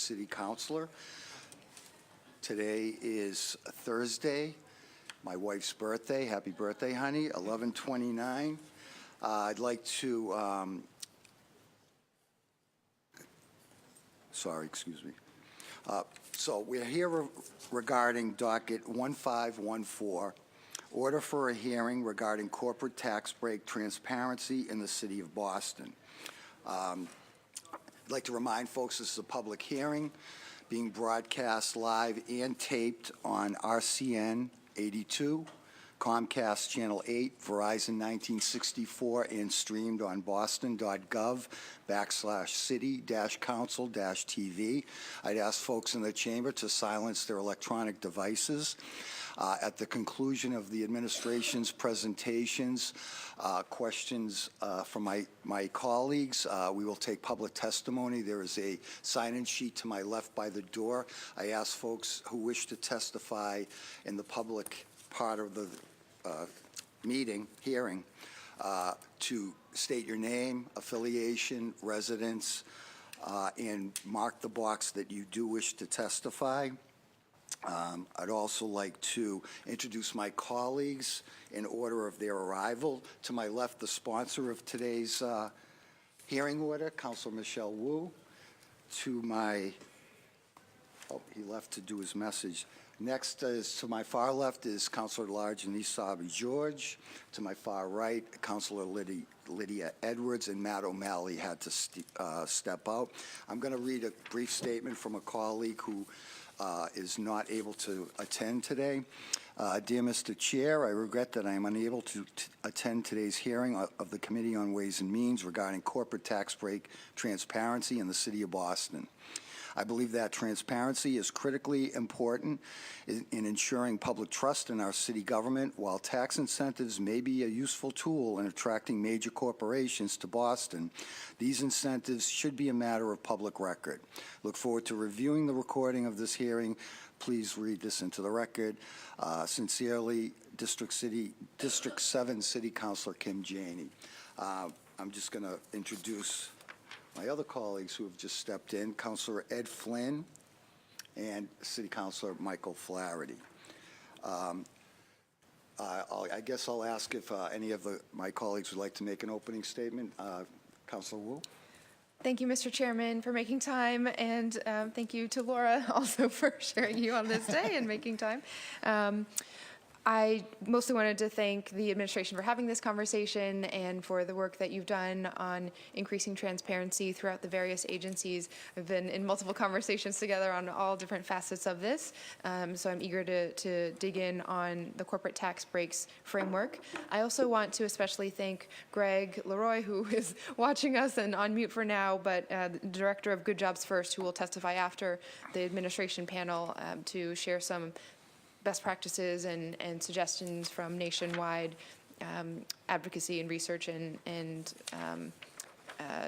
City Councilor. Today is Thursday, my wife's birthday. Happy birthday, honey, 11/29. I'd like to, sorry, excuse me. So we're here regarding docket 1514, order for a hearing regarding corporate tax break transparency in the city of Boston. I'd like to remind folks this is a public hearing being broadcast live and taped on RCN 82, Comcast Channel 8, Verizon 1964, and streamed on boston.gov/city-council-TV. I'd ask folks in the chamber to silence their electronic devices. At the conclusion of the administration's presentations, questions from my colleagues, we will take public testimony. There is a sign-in sheet to my left by the door. I ask folks who wish to testify in the public part of the hearing, to state your name, affiliation, residence, and mark the box that you do wish to testify. I'd also like to introduce my colleagues in order of their arrival. To my left, the sponsor of today's hearing order, Councilor Michelle Wu. To my, oh, he left to do his message. Next is, to my far left, is Councilor Large and Isabi George. To my far right, Councilor Lydia Edwards, and Matt O'Malley had to step out. I'm going to read a brief statement from a colleague who is not able to attend today. Dear Mr. Chair, I regret that I am unable to attend today's hearing of the Committee on Ways and Means regarding corporate tax break transparency in the City of Boston. I believe that transparency is critically important in ensuring public trust in our city government. While tax incentives may be a useful tool in attracting major corporations to Boston, these incentives should be a matter of public record. Look forward to reviewing the recording of this hearing. Please read this into the record. Sincerely, District 7 City Councilor Kim Janey. I'm just going to introduce my other colleagues who have just stepped in, Councilor Ed Flynn and City Councilor Michael Flaherty. I guess I'll ask if any of my colleagues would like to make an opening statement. Councilor Wu. Thank you, Mr. Chairman, for making time, and thank you to Laura also for sharing you on this day and making time. I mostly wanted to thank the administration for having this conversation and for the work that you've done on increasing transparency throughout the various agencies. I've been in multiple conversations together on all different facets of this, so I'm eager to dig in on the corporate tax breaks framework. I also want to especially thank Greg Leroy, who is watching us and on mute for now, but the Director of Good Jobs First, who will testify after the administration panel to share some best practices and suggestions from nationwide advocacy and research and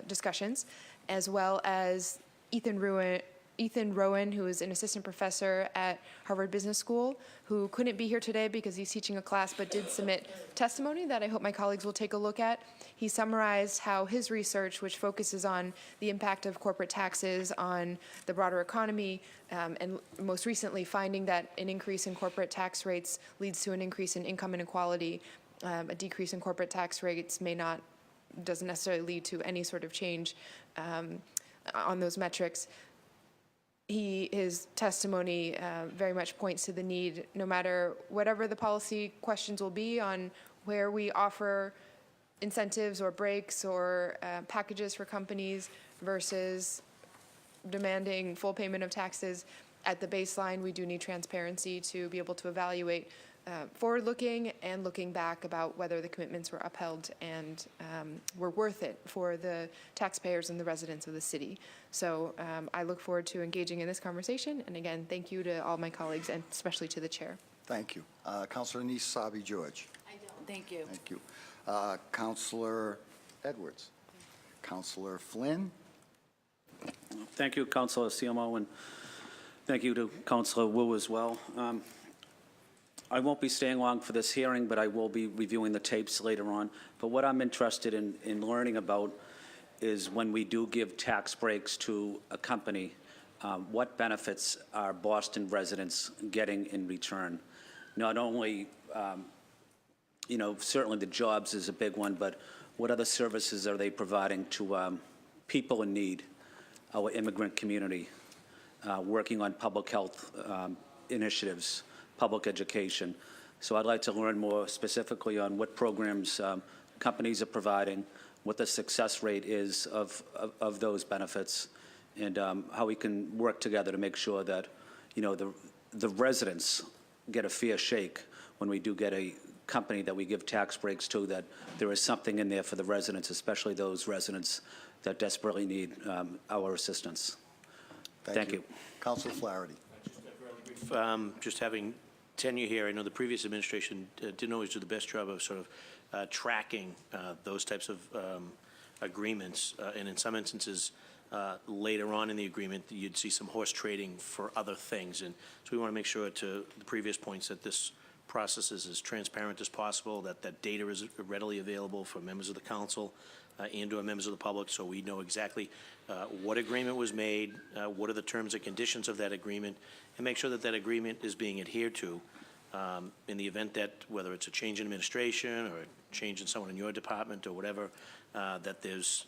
discussions, as well as Ethan Rowan, who is an assistant professor at Harvard Business School, who couldn't be here today because he's teaching a class but did submit testimony that I hope my colleagues will take a look at. He summarized how his research, which focuses on the impact of corporate taxes on the broader economy, and most recently finding that an increase in corporate tax rates leads to an increase in income inequality. A decrease in corporate tax rates doesn't necessarily lead to any sort of change on those metrics. His testimony very much points to the need, no matter whatever the policy questions will be on where we offer incentives or breaks or packages for companies versus demanding full payment of taxes. At the baseline, we do need transparency to be able to evaluate forward-looking and looking back about whether the commitments were upheld and were worth it for the taxpayers and the residents of the city. So I look forward to engaging in this conversation. And again, thank you to all my colleagues and especially to the chair. Thank you. Councilor Isabi George. I don't. Thank you. Thank you. Councilor Edwards. Councilor Flynn. Thank you, Councilor CMO, and thank you to Councilor Wu as well. I won't be staying long for this hearing, but I will be reviewing the tapes later on. But what I'm interested in learning about is when we do give tax breaks to a company, what benefits are Boston residents getting in return? Not only, certainly the jobs is a big one, but what other services are they providing to people in need, our immigrant community, working on public health initiatives, public education? So I'd like to learn more specifically on what programs companies are providing, what the success rate is of those benefits, and how we can work together to make sure that, the residents get a fair shake when we do get a company that we give tax breaks to, that there is something in there for the residents, especially those residents that desperately need our assistance. Thank you. Councilor Flaherty. Just having tenure here, I know the previous administration didn't always do the best job of sort of tracking those types of agreements, and in some instances, later on in the agreement, you'd see some horse trading for other things. And so we want to make sure, to the previous points, that this process is as transparent as possible, that that data is readily available for members of the council and to members of the public, so we know exactly what agreement was made, what are the terms and conditions of that agreement, and make sure that that agreement is being adhered to in the event that, whether it's a change in administration or a change in someone in your department or whatever, that there's,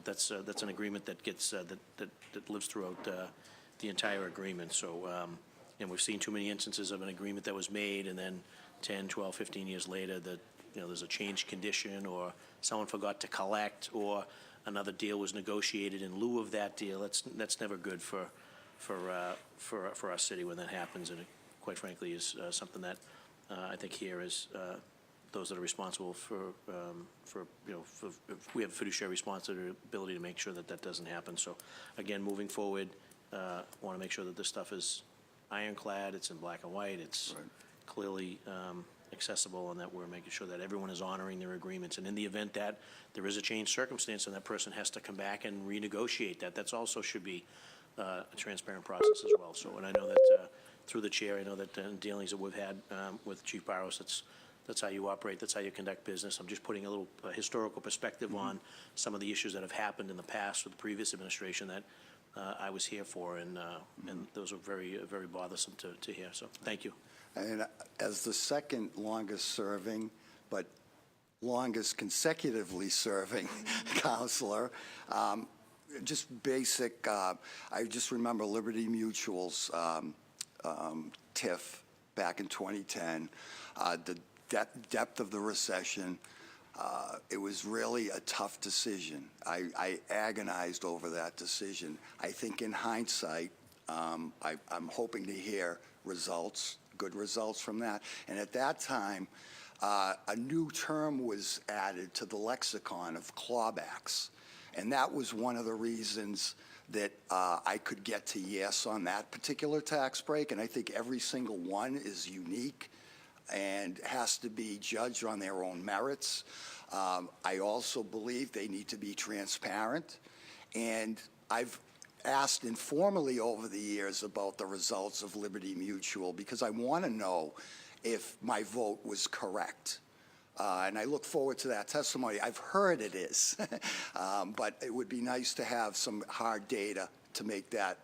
that's an agreement that gets that lives throughout the entire agreement. So, and we've seen too many instances of an agreement that was made and then 10, 12, 15 years later that, there's a change condition, or someone forgot to collect, or another deal was negotiated in lieu of that deal. That's never good for our city when that happens, and it, quite frankly, is something that I think here is those that are responsible for we have a fiduciary responsibility to make sure that that doesn't happen. So, again, moving forward, want to make sure that this stuff is ironclad, it's in black and white, it's clearly accessible, and that we're making sure that everyone is honoring their agreements. And in the event that there is a changed circumstance and that person has to come back and renegotiate that, that's also should be a transparent process as well. So, and I know that through the chair, I know that in dealings that we've had with Chief Barros, that's how you operate, that's how you conduct business. I'm just putting a little historical perspective on some of the issues that have happened in the past with the previous administration that I was here for, and those are very, very bothersome to hear. So thank you. And as the second longest serving, but longest consecutively serving counselor, just basic, I just remember Liberty Mutual's TIF back in 2010, the depth of the recession. It was really a tough decision. I agonized over that decision. I think in hindsight, I'm hoping to hear results, good results from that. And at that time, a new term was added to the lexicon of clawbacks. And that was one of the reasons that I could get to yes on that particular tax break. And I think every single one is unique and has to be judged on their own merits. I also believe they need to be transparent. And I've asked informally over the years about the results of Liberty Mutual because I want to know if my vote was correct. And I look forward to that testimony. I've heard it is, but it would be nice to have some hard data to make that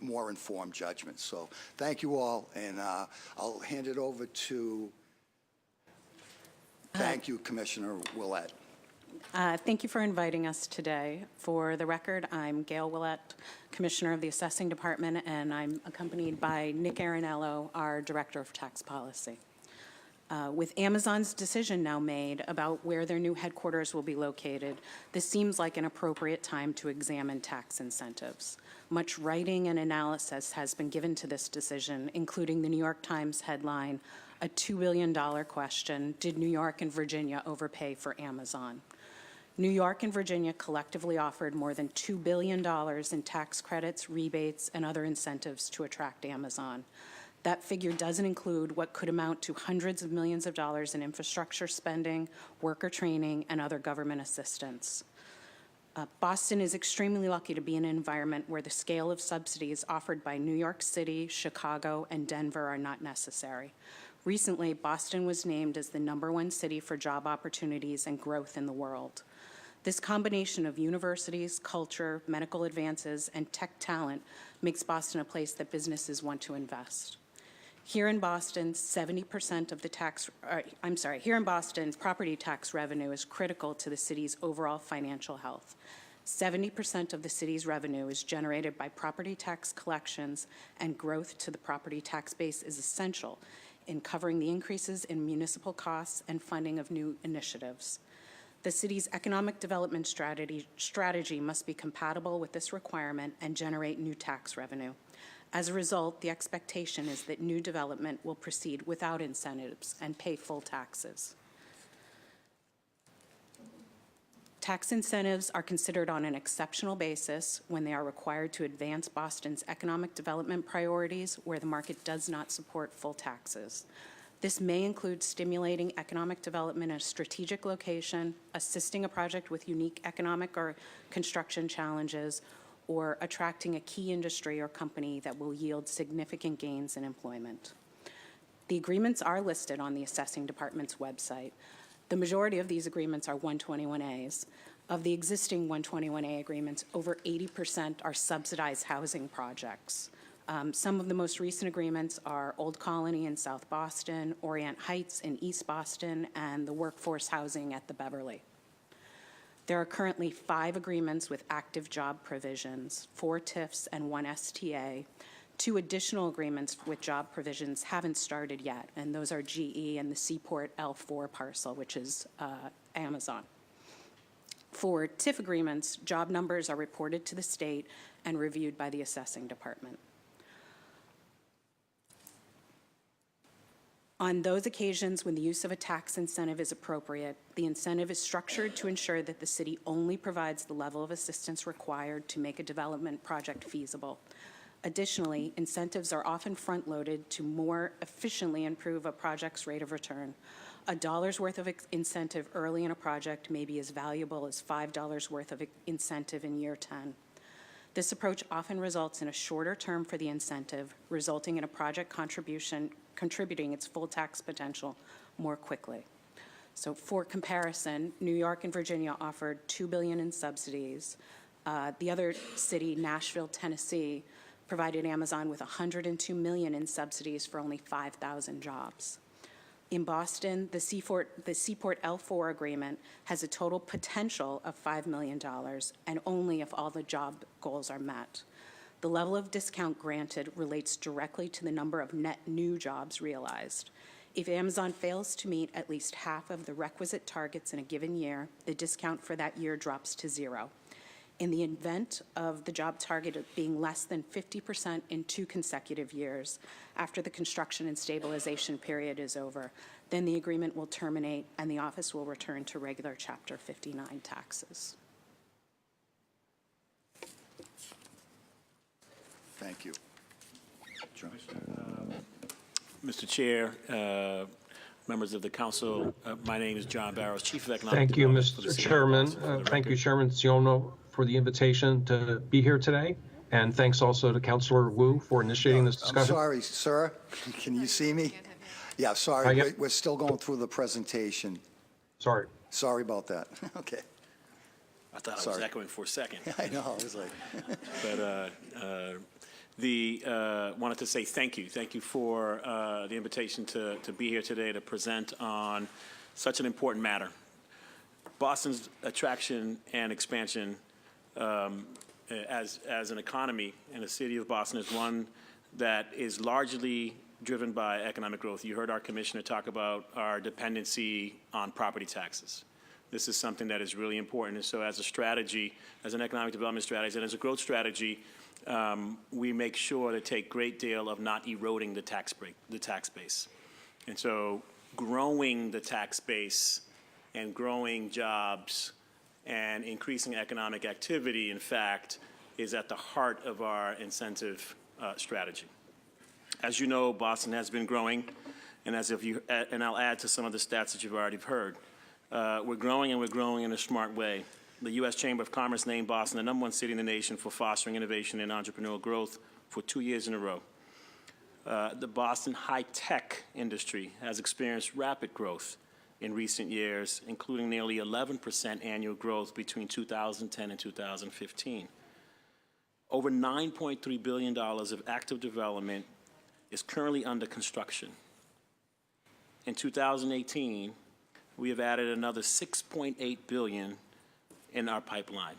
more informed judgment. So thank you all, and I'll hand it over to, thank you, Commissioner Willett. Thank you for inviting us today. For the record, I'm Gail Willett, Commissioner of the Assessing Department, and I'm accompanied by Nick Arenello, our Director of Tax Policy. With Amazon's decision now made about where their new headquarters will be located, this seems like an appropriate time to examine tax incentives. Much writing and analysis has been given to this decision, including the New York Times headline, "A $2 billion question, did New York and Virginia overpay for Amazon?" New York and Virginia collectively offered more than $2 billion in tax credits, rebates, and other incentives to attract Amazon. That figure doesn't include what could amount to hundreds of millions of dollars in infrastructure spending, worker training, and other government assistance. Boston is extremely lucky to be in an environment where the scale of subsidies offered by New York City, Chicago, and Denver are not necessary. Recently, Boston was named as the #1 city for job opportunities and growth in the world. This combination of universities, culture, medical advances, and tech talent makes Boston a place that businesses want to invest. Here in Boston, 70% of the here in Boston, property tax revenue is critical to the city's overall financial health. 70% of the city's revenue is generated by property tax collections, and growth to the property tax base is essential in covering the increases in municipal costs and funding of new initiatives. The city's economic development strategy must be compatible with this requirement and generate new tax revenue. As a result, the expectation is that new development will proceed without incentives and pay full taxes. Tax incentives are considered on an exceptional basis when they are required to advance Boston's economic development priorities where the market does not support full taxes. This may include stimulating economic development in a strategic location, assisting a project with unique economic or construction challenges, or attracting a key industry or company that will yield significant gains in employment. The agreements are listed on the Assessing Department's website. The majority of these agreements are 121As. Of the existing 121A agreements, over 80% are subsidized housing projects. Some of the most recent agreements are Old Colony in South Boston, Orient Heights in East Boston, and the workforce housing at the Beverly. There are currently 5 agreements with active job provisions, 4 TIFs and 1 STA. 2 additional agreements with job provisions haven't started yet, and those are GE and the Seaport L4 parcel, which is Amazon. For TIF agreements, job numbers are reported to the state and reviewed by the Assessing Department. On those occasions when the use of a tax incentive is appropriate, the incentive is structured to ensure that the city only provides the level of assistance required to make a development project feasible. Additionally, incentives are often front-loaded to more efficiently improve a project's rate of return. A dollar's worth of incentive early in a project may be as valuable as $5 worth of incentive in year 10. This approach often results in a shorter term for the incentive, resulting in a project contributing its full tax potential more quickly. So for comparison, New York and Virginia offered $2 billion in subsidies. The other city, Nashville, Tennessee, provided Amazon with $102 million in subsidies for only 5,000 jobs. In Boston, the Seaport L4 agreement has a total potential of $5 million, and only if all the job goals are met. The level of discount granted relates directly to the number of net new jobs realized. If Amazon fails to meet at least half of the requisite targets in a given year, the discount for that year drops to 0. In the event of the job target being less than 50% in 2 consecutive years after the construction and stabilization period is over, then the agreement will terminate and the office will return to regular Chapter 59 taxes. Thank you. John. Mr. Chair, members of the council, my name is John Barrows, Chief of Economic Thank you, Development for the Mr. City of Chairman. Boston. For the Thank you, record. Chairman Siono, for the invitation to be here today. And thanks also to Councilor Wu for initiating this I'm discussion. sorry, sir. Can you see me? Yeah, sorry. Yeah. We're still going through the presentation. Sorry. Sorry about that. Okay. I thought I was Sorry. echoing for a second. I know, I was like, But wanted to say thank you. Thank you for the invitation to be here today to present on such an important matter. Boston's attraction and expansion as an economy in the city of Boston is one that is largely driven by economic growth. You heard our commissioner talk about our dependency on property taxes. This is something that is really important. And so as a strategy, as an economic development strategy, and as a growth strategy, we make sure to take great deal of not eroding the tax base. And so growing the tax base and growing jobs and increasing economic activity, in fact, is at the heart of our incentive strategy. As you know, Boston has been growing, and and I'll add to some of the stats that you've already heard. We're growing, and we're growing in a smart way. The U.S. Chamber of Commerce named Boston the #1 city in the nation for fostering innovation and entrepreneurial growth for 2 years in a row. The Boston high-tech industry has experienced rapid growth, in recent years, including nearly 11% annual growth between 2010 and 2015. Over $9.3 billion of active development is currently under construction. In 2018, we have added another $6.8 billion in our pipeline,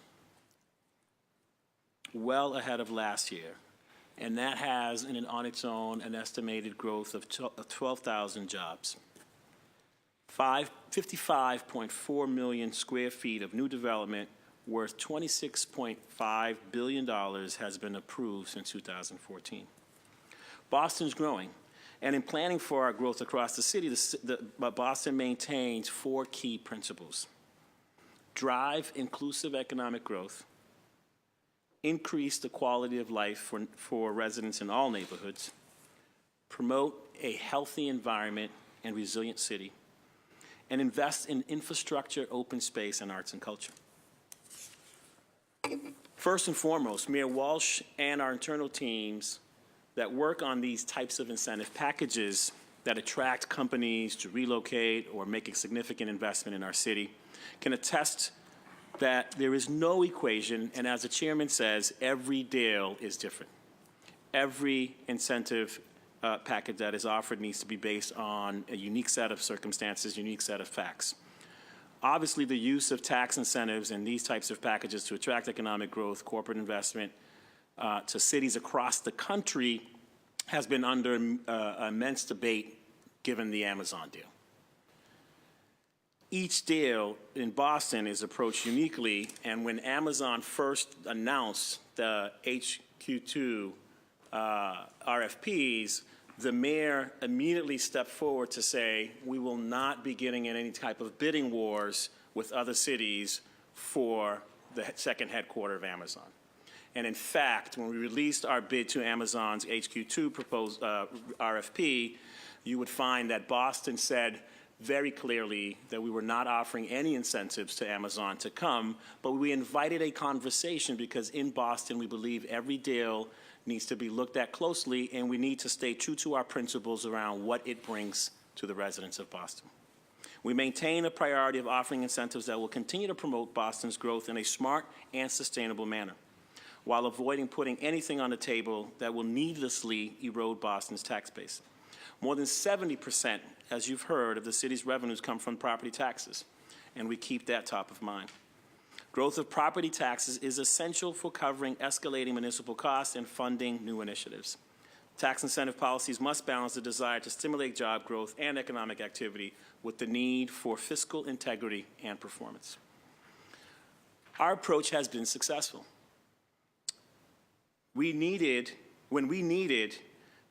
well ahead of last year. And that has, on its own, an estimated growth of 12,000 jobs. 55.4 million square feet of new development worth $26.5 billion has been approved since 2014. Boston's growing, and in planning for our growth across the city, Boston maintains 4 key principles: drive inclusive economic growth, increase the quality of life for residents in all neighborhoods, promote a healthy environment and resilient city, and invest in infrastructure, open space, and arts and culture. First and foremost, Mayor Walsh and our internal teams that work on these types of incentive packages that attract companies to relocate or make a significant investment in our city can attest that there is no equation, and as the chairman says, every deal is different. Every incentive package that is offered needs to be based on a unique set of circumstances, unique set of facts. Obviously, the use of tax incentives and these types of packages to attract economic growth, corporate investment to cities across the country has been under immense debate given the Amazon deal. Each deal in Boston is approached uniquely, and when Amazon first announced the HQ2 RFPs, the mayor immediately stepped forward to say, we will not be getting in any type of bidding wars with other cities for the second headquarter of Amazon. And in fact, when we released our bid to Amazon's HQ2 proposed RFP, you would find that Boston said very clearly that we were not offering any incentives to Amazon to come, but we invited a conversation because in Boston we believe every deal needs to be looked at closely, and we need to stay true to our principles around what it brings to the residents of Boston. We maintain a priority of offering incentives that will continue to promote Boston's growth in a smart and sustainable manner, while avoiding putting anything on the table that will needlessly erode Boston's tax base. More than 70%, as you've heard, of the city's revenues come from property taxes, and we keep that top of mind. Growth of property taxes is essential for covering escalating municipal costs and funding new initiatives. Tax incentive policies must balance the desire to stimulate job growth and economic activity with the need for fiscal integrity and performance. Our approach has been successful. When we needed,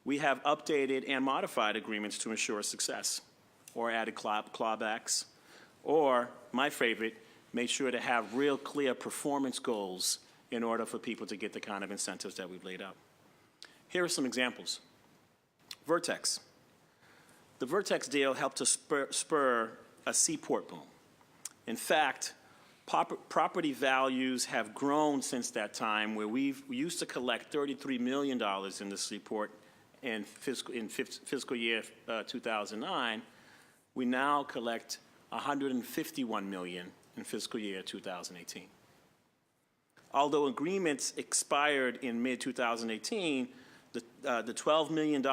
we have updated and modified agreements to ensure success, or added clawbacks, or, my favorite, made sure to have real clear performance goals in order for people to get the kind of incentives that we've laid out. Here are some examples. Vertex. The Vertex deal helped to spur a seaport boom. In fact, property values have grown since that time, where we used to collect $33 million in the seaport in fiscal year 2009. We now collect $151 million in fiscal year 2018. Although agreements expired in mid-2018, the $12 million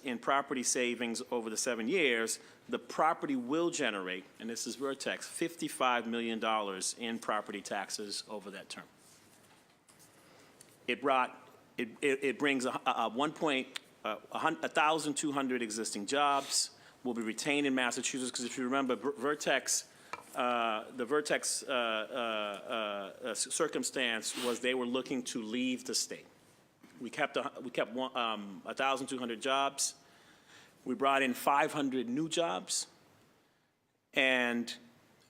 in property savings over the 7 years, the property will generate, and this is Vertex, $55 million in property taxes over that term. It brings 1,200 existing jobs, will be retained in Massachusetts, because if you remember, Vertex, the Vertex circumstance was they were looking to leave the state. We kept 1,200 jobs. We brought in 500 new jobs, and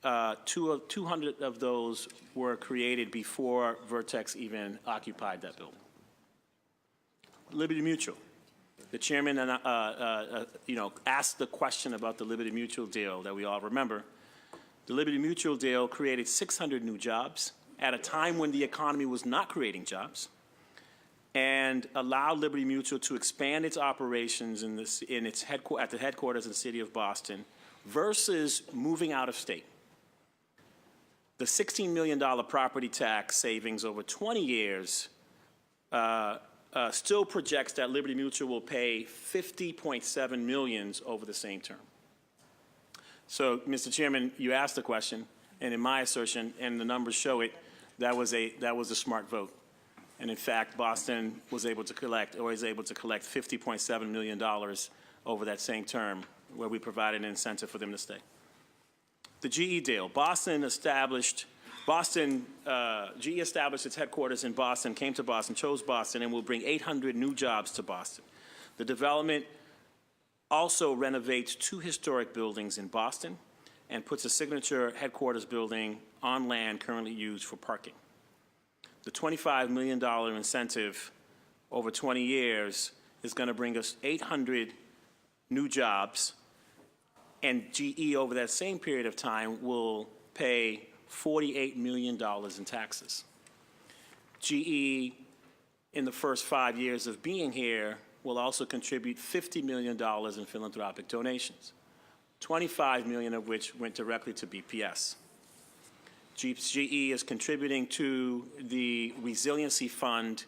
200 of those were created before Vertex even occupied that building. Liberty Mutual. The chairman asked the question about the Liberty Mutual deal that we all remember. The Liberty Mutual deal created 600 new jobs at a time when the economy was not creating jobs, and allowed Liberty Mutual to expand its operations at the headquarters in the city of Boston, versus moving out of state. The $16 million property tax savings over 20 years still projects that Liberty Mutual will pay $50.7 million over the same term. So, Mr. Chairman, you asked the question, and in my assertion, and the numbers show it, that was a smart vote. And in fact, Boston was able to collect $50.7 million over that same term, where we provided an incentive for them to stay. The GE deal. GE established its headquarters in Boston, came to Boston, chose Boston, and will bring 800 new jobs to Boston. The development also renovates 2 historic buildings in Boston and puts a signature headquarters building on land currently used for parking. The $25 million incentive over 20 years is going to bring us 800 new jobs, and GE over that same period of time will pay $48 million in taxes. GE, in the first 5 years of being here, will also contribute $50 million in philanthropic donations, $25 million of which went directly to BPS. GE is contributing to the resiliency fund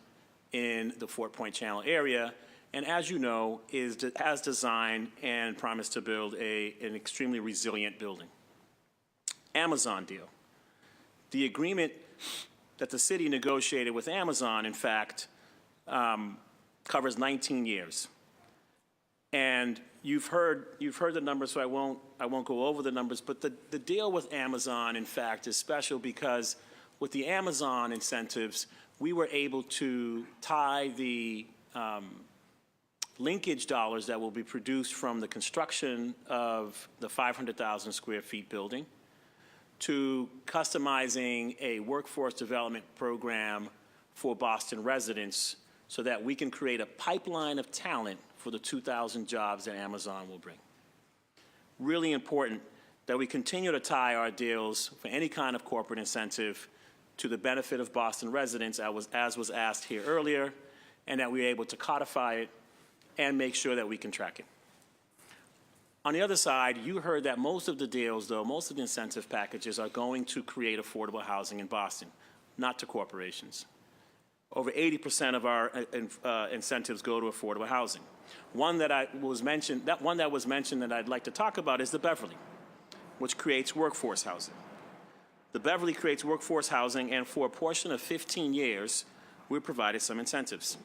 in the Fort Point Channel area, and as you know, has designed and promised to build an extremely resilient building. Amazon deal. The agreement that the city negotiated with Amazon, in fact, covers 19 years. And you've heard the numbers, so I won't go over the numbers, but the deal with Amazon, in fact, is special because with the Amazon incentives, we were able to tie the linkage dollars that will be produced from the construction of the 500,000 square feet building to customizing a workforce development program for Boston residents so that we can create a pipeline of talent for the 2,000 jobs that Amazon will bring. Really important that we continue to tie our deals for any kind of corporate incentive to the benefit of Boston residents, as was asked here earlier, and that we're able to codify it and make sure that we can track it. On the other side, you heard that most of the deals, though, most of the incentive packages are going to create affordable housing in Boston, not to corporations. Over 80% of our incentives go to affordable housing. One that was mentioned that I'd like to talk about is the Beverly, which creates workforce housing. The Beverly creates workforce housing, and for a portion of 15 years, we provided some incentives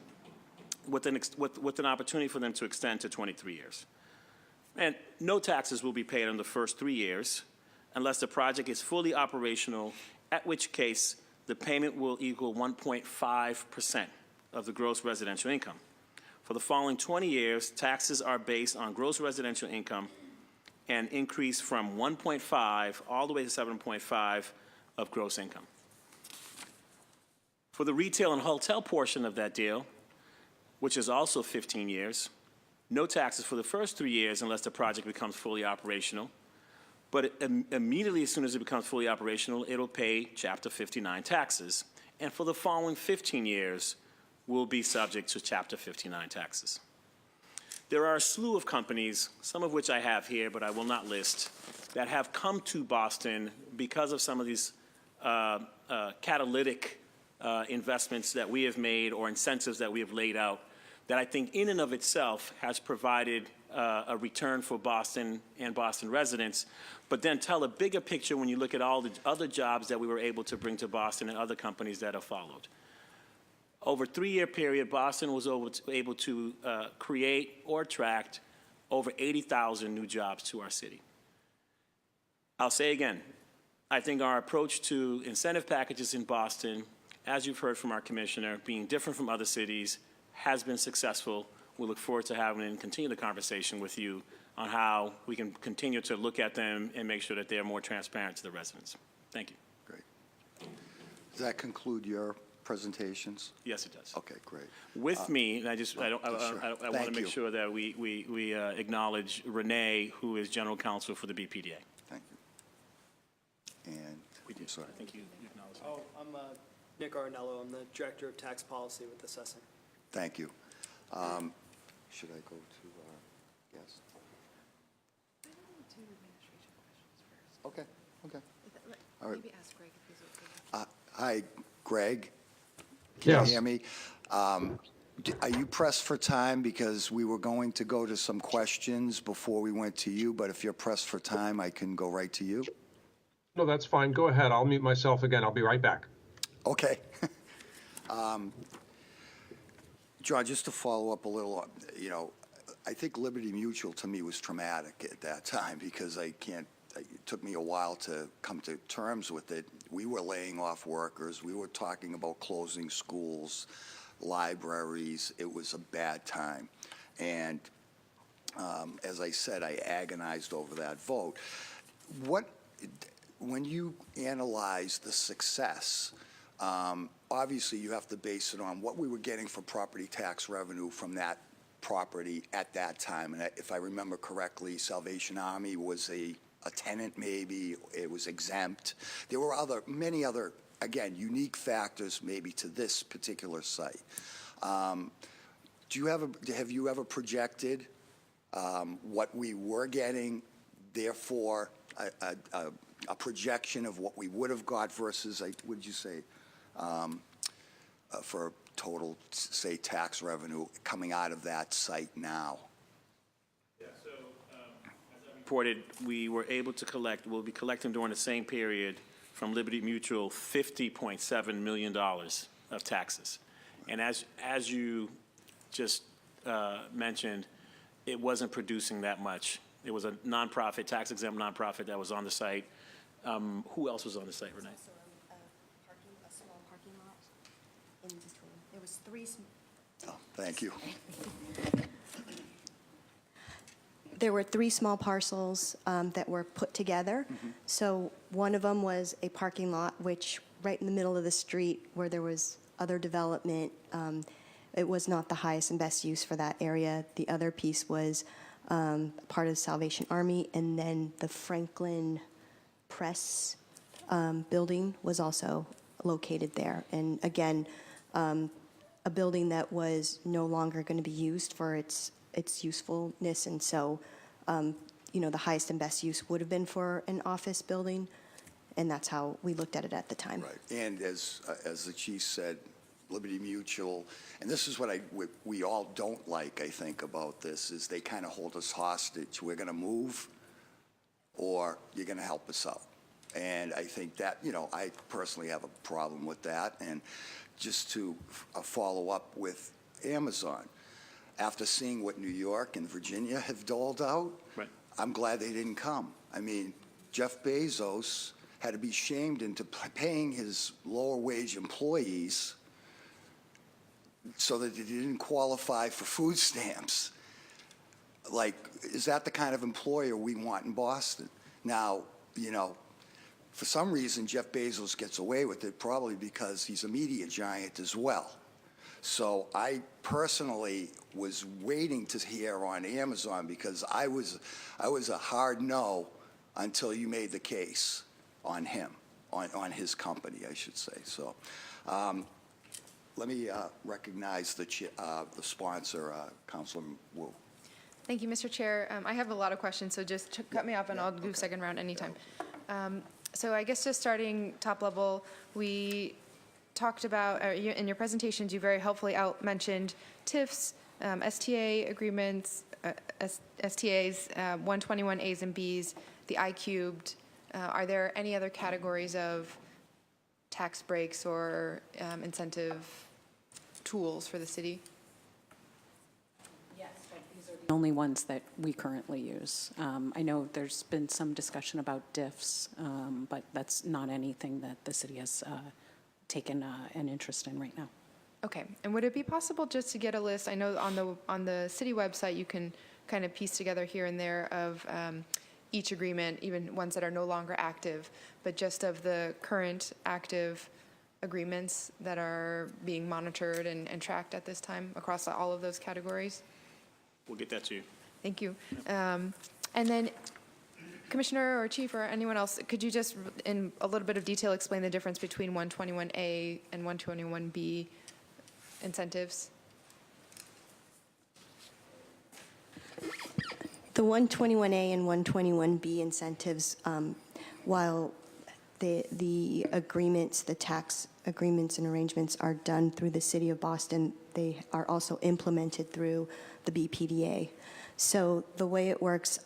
with an opportunity for them to extend to 23 years. And no taxes will be paid in the first 3 years unless the project is fully operational, at which case the payment will equal 1.5% of the gross residential income. For the following 20 years, taxes are based on gross residential income and increase from 1.5 all the way to 7.5 of gross income. For the retail and hotel portion of that deal, which is also 15 years, no taxes for the first 3 years unless the project becomes fully operational. But immediately as soon as it becomes fully operational, it'll pay Chapter 59 taxes. And for the following 15 years, will be subject to Chapter 59 taxes. There are a slew of companies, some of which I have here, but I will not list, that have come to Boston because of some of these catalytic investments that we have made or incentives that we have laid out that I think in and of itself has provided a return for Boston and Boston residents, but then tell a bigger picture when you look at all the other jobs that we were able to bring to Boston and other companies that have followed. Over a 3-year period, Boston was able to create or attract over 80,000 new jobs to our city. I'll say again, I think our approach to incentive packages in Boston, as you've heard from our commissioner, being different from other cities, has been successful. We look forward to having and continue the conversation with you on how we can continue to look at them and make sure that they are more transparent to the residents. Thank you. Great. Does that conclude your presentations? Yes, it does. Okay, great. With me, and I want to Thank make you. sure that we acknowledge Renee, who is general counsel for the BPDA. Thank you. And, I'm sorry. I think you acknowledged. Oh, I'm Nick Arnello. I'm the Director of Tax Policy with Assessing. Thank you. Should I go to our guest? Okay, okay. All right. Maybe ask Greg if he's okay. Hi, Greg? Can you Yes. hear me? Are you pressed for time? Because we were going to go to some questions before we went to you, but if you're pressed for time, I can go right to you. No, that's fine. Go ahead. I'll mute myself again. I'll be right back. Okay. John, just to follow up a little, I think Liberty Mutual to me was traumatic at that time because it took me a while to come to terms with it. We were laying off workers. We were talking about closing schools, libraries. It was a bad time. And as I said, I agonized over that vote. When you analyze the success, obviously you have to base it on what we were getting for property tax revenue from that property at that time. And if I remember correctly, Salvation Army was a tenant maybe, it was exempt. There were many other, again, unique factors maybe to this particular site. Have you ever projected what we were getting, therefore a projection of what we would have got versus, what did you say, for total, say, tax revenue coming out of that site now? Yeah, so as I reported, we were able to collect, we'll be collecting during the same period from Liberty Mutual $50.7 million of taxes. And as you just mentioned, it wasn't producing that much. It was a nonprofit, tax-exempt nonprofit that was on the site. Who else was on the site, Renee? Also, a small parking lot in between. There was three. Oh, thank you. There were three small parcels that were put together. So one of them was a parking lot, which right in the middle of the street where there was other development, it was not the highest and best use for that area. The other piece was part of the Salvation Army, and then the Franklin Press building was also located there. And again, a building that was no longer going to be used for its usefulness, and so the highest and best use would have been for an office building, and that's how we looked at it at the time. Right, and as the chief said, Liberty Mutual, and this is what we all don't like, I think, about this, is they kind of hold us hostage. We're going to move, or you're going to help us out. And I think that, I personally have a problem with that. And just to follow up with Amazon, after seeing what New York and Virginia have doled out, Right. I'm glad they didn't come. I mean, Jeff Bezos had to be shamed into paying his lower wage employees so that they didn't qualify for food stamps. Like, is that the kind of employer we want in Boston? Now, for some reason, Jeff Bezos gets away with it, probably because he's a media giant as well. So I personally was waiting to hear on Amazon because I was a hard no until you made the case on him, on his company, I should say. So let me recognize the sponsor, Councilman Wu. Thank you, Mr. Chair. I have a lot of questions, so just cut me off and I'll do second round anytime. So I guess just starting top level, we talked about, in your presentations, you very helpfully mentioned TIFs, STA agreements, STAs, 121As and Bs, the I-cubed. Are there any other categories of tax breaks or incentive tools for the city? Yes, but these are the only ones that we currently use. I know there's been some discussion about diffs, but that's not anything that the city has taken an interest in right now. Okay, and would it be possible just to get a list? I know on the city website you can kind of piece together here and there of each agreement, even ones that are no longer active, but just of the current active agreements that are being monitored and tracked at this time across all of those categories? We'll get that to you. Thank you. And then, Commissioner or Chief or anyone else, could you just, in a little bit of detail, explain the difference between 121A and 121B incentives? The 121A and 121B incentives while the agreements, the tax agreements and arrangements are done through the City of Boston, they are also implemented through the BPDA. So the way it works,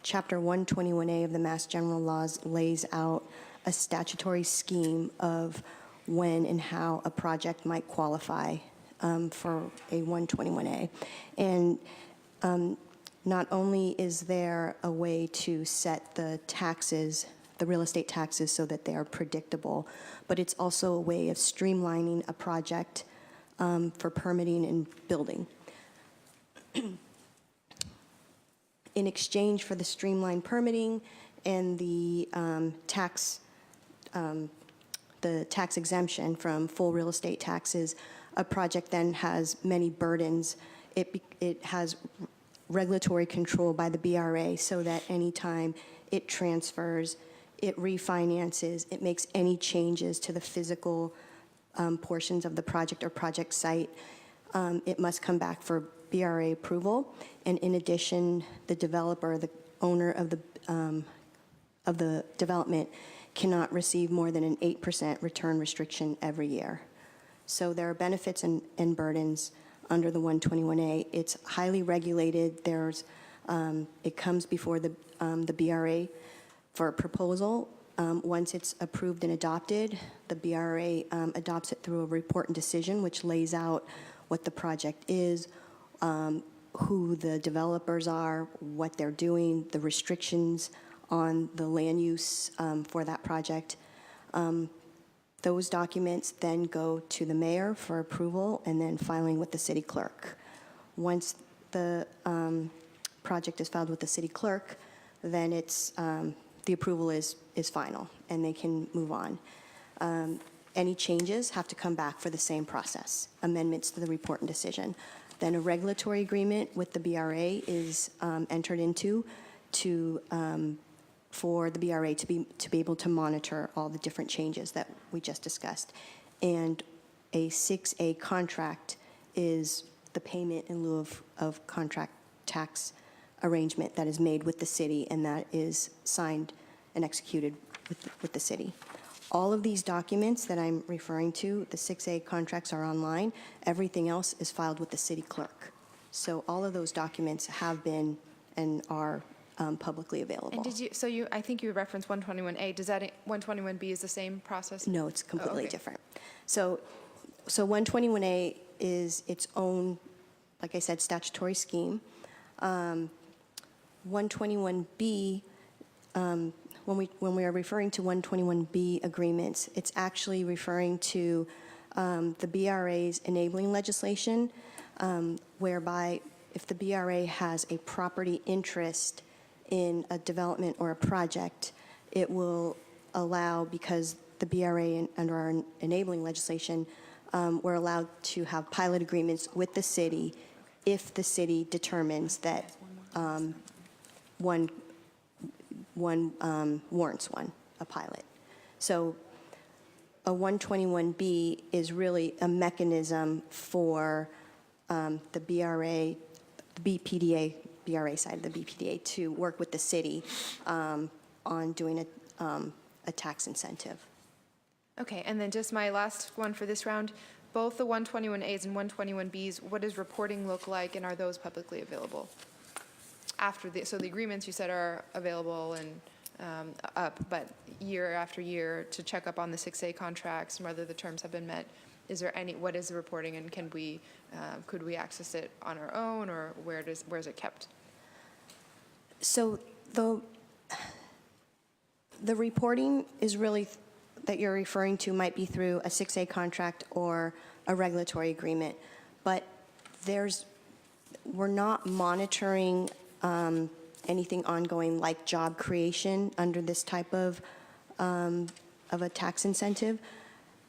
Chapter 121A of the Mass General Laws lays out a statutory scheme of when and how a project might qualify for a 121A. And not only is there a way to set the taxes, the real estate taxes, so that they are predictable, but it's also a way of streamlining a project for permitting and building. In exchange for the streamlined permitting and the tax exemption from full real estate taxes, a project then has many burdens. It has regulatory control by the BRA, so that anytime it transfers, it refinances, it makes any changes to the physical portions of the project or project site, it must come back for BRA approval. And in addition, the developer, the owner of the development, cannot receive more than an 8% return restriction every year. So there are benefits and burdens under the 121A. It's highly regulated. It comes before the BRA for a proposal. Once it's approved and adopted, the BRA adopts it through a report and decision, which lays out what the project is, who the developers are, what they're doing, the restrictions on the land use for that project. Those documents then go to the mayor for approval and then filing with the city clerk. Once the project is filed with the city clerk, then it's the approval is final and they can move on. Any changes have to come back for the same process, amendments to the report and decision. Then a regulatory agreement with the BRA is entered into for the BRA to be able to monitor all the different changes that we just discussed. And a 6A contract is the payment in lieu of contract tax arrangement that is made with the city, and that is signed and executed with the city. All of these documents that I'm referring to, the 6A contracts, are online. Everything else is filed with the city clerk. So all of those documents have been and are publicly available. And I think you referenced 121A. Does that 121B is the same process? No, it's completely okay. different. So 121A is its own, like I said, statutory scheme. 121B, when we are referring to 121B agreements, it's actually referring to the BRA's enabling legislation, whereby if the BRA has a property interest in a development or a project, it will allow, because the BRA under our enabling legislation, we're allowed to have pilot agreements with the city if the city determines that one warrants a pilot. So a 121B is really a mechanism for the BRA, the BPDA, BRA side of the BPDA, to work with the city on doing a tax incentive. Okay, and then just my last one for this round. Both the 121As and 121Bs, what does reporting look like, and are those publicly available? So the agreements you said are available and up, but year after year to check up on the 6A contracts and whether the terms have been met. What is the reporting, and could we access it on our own, or where is it kept? So the reporting is really, that you're referring to, might be through a 6A contract or a regulatory agreement, but we're not monitoring anything ongoing like job creation under this type of a tax incentive,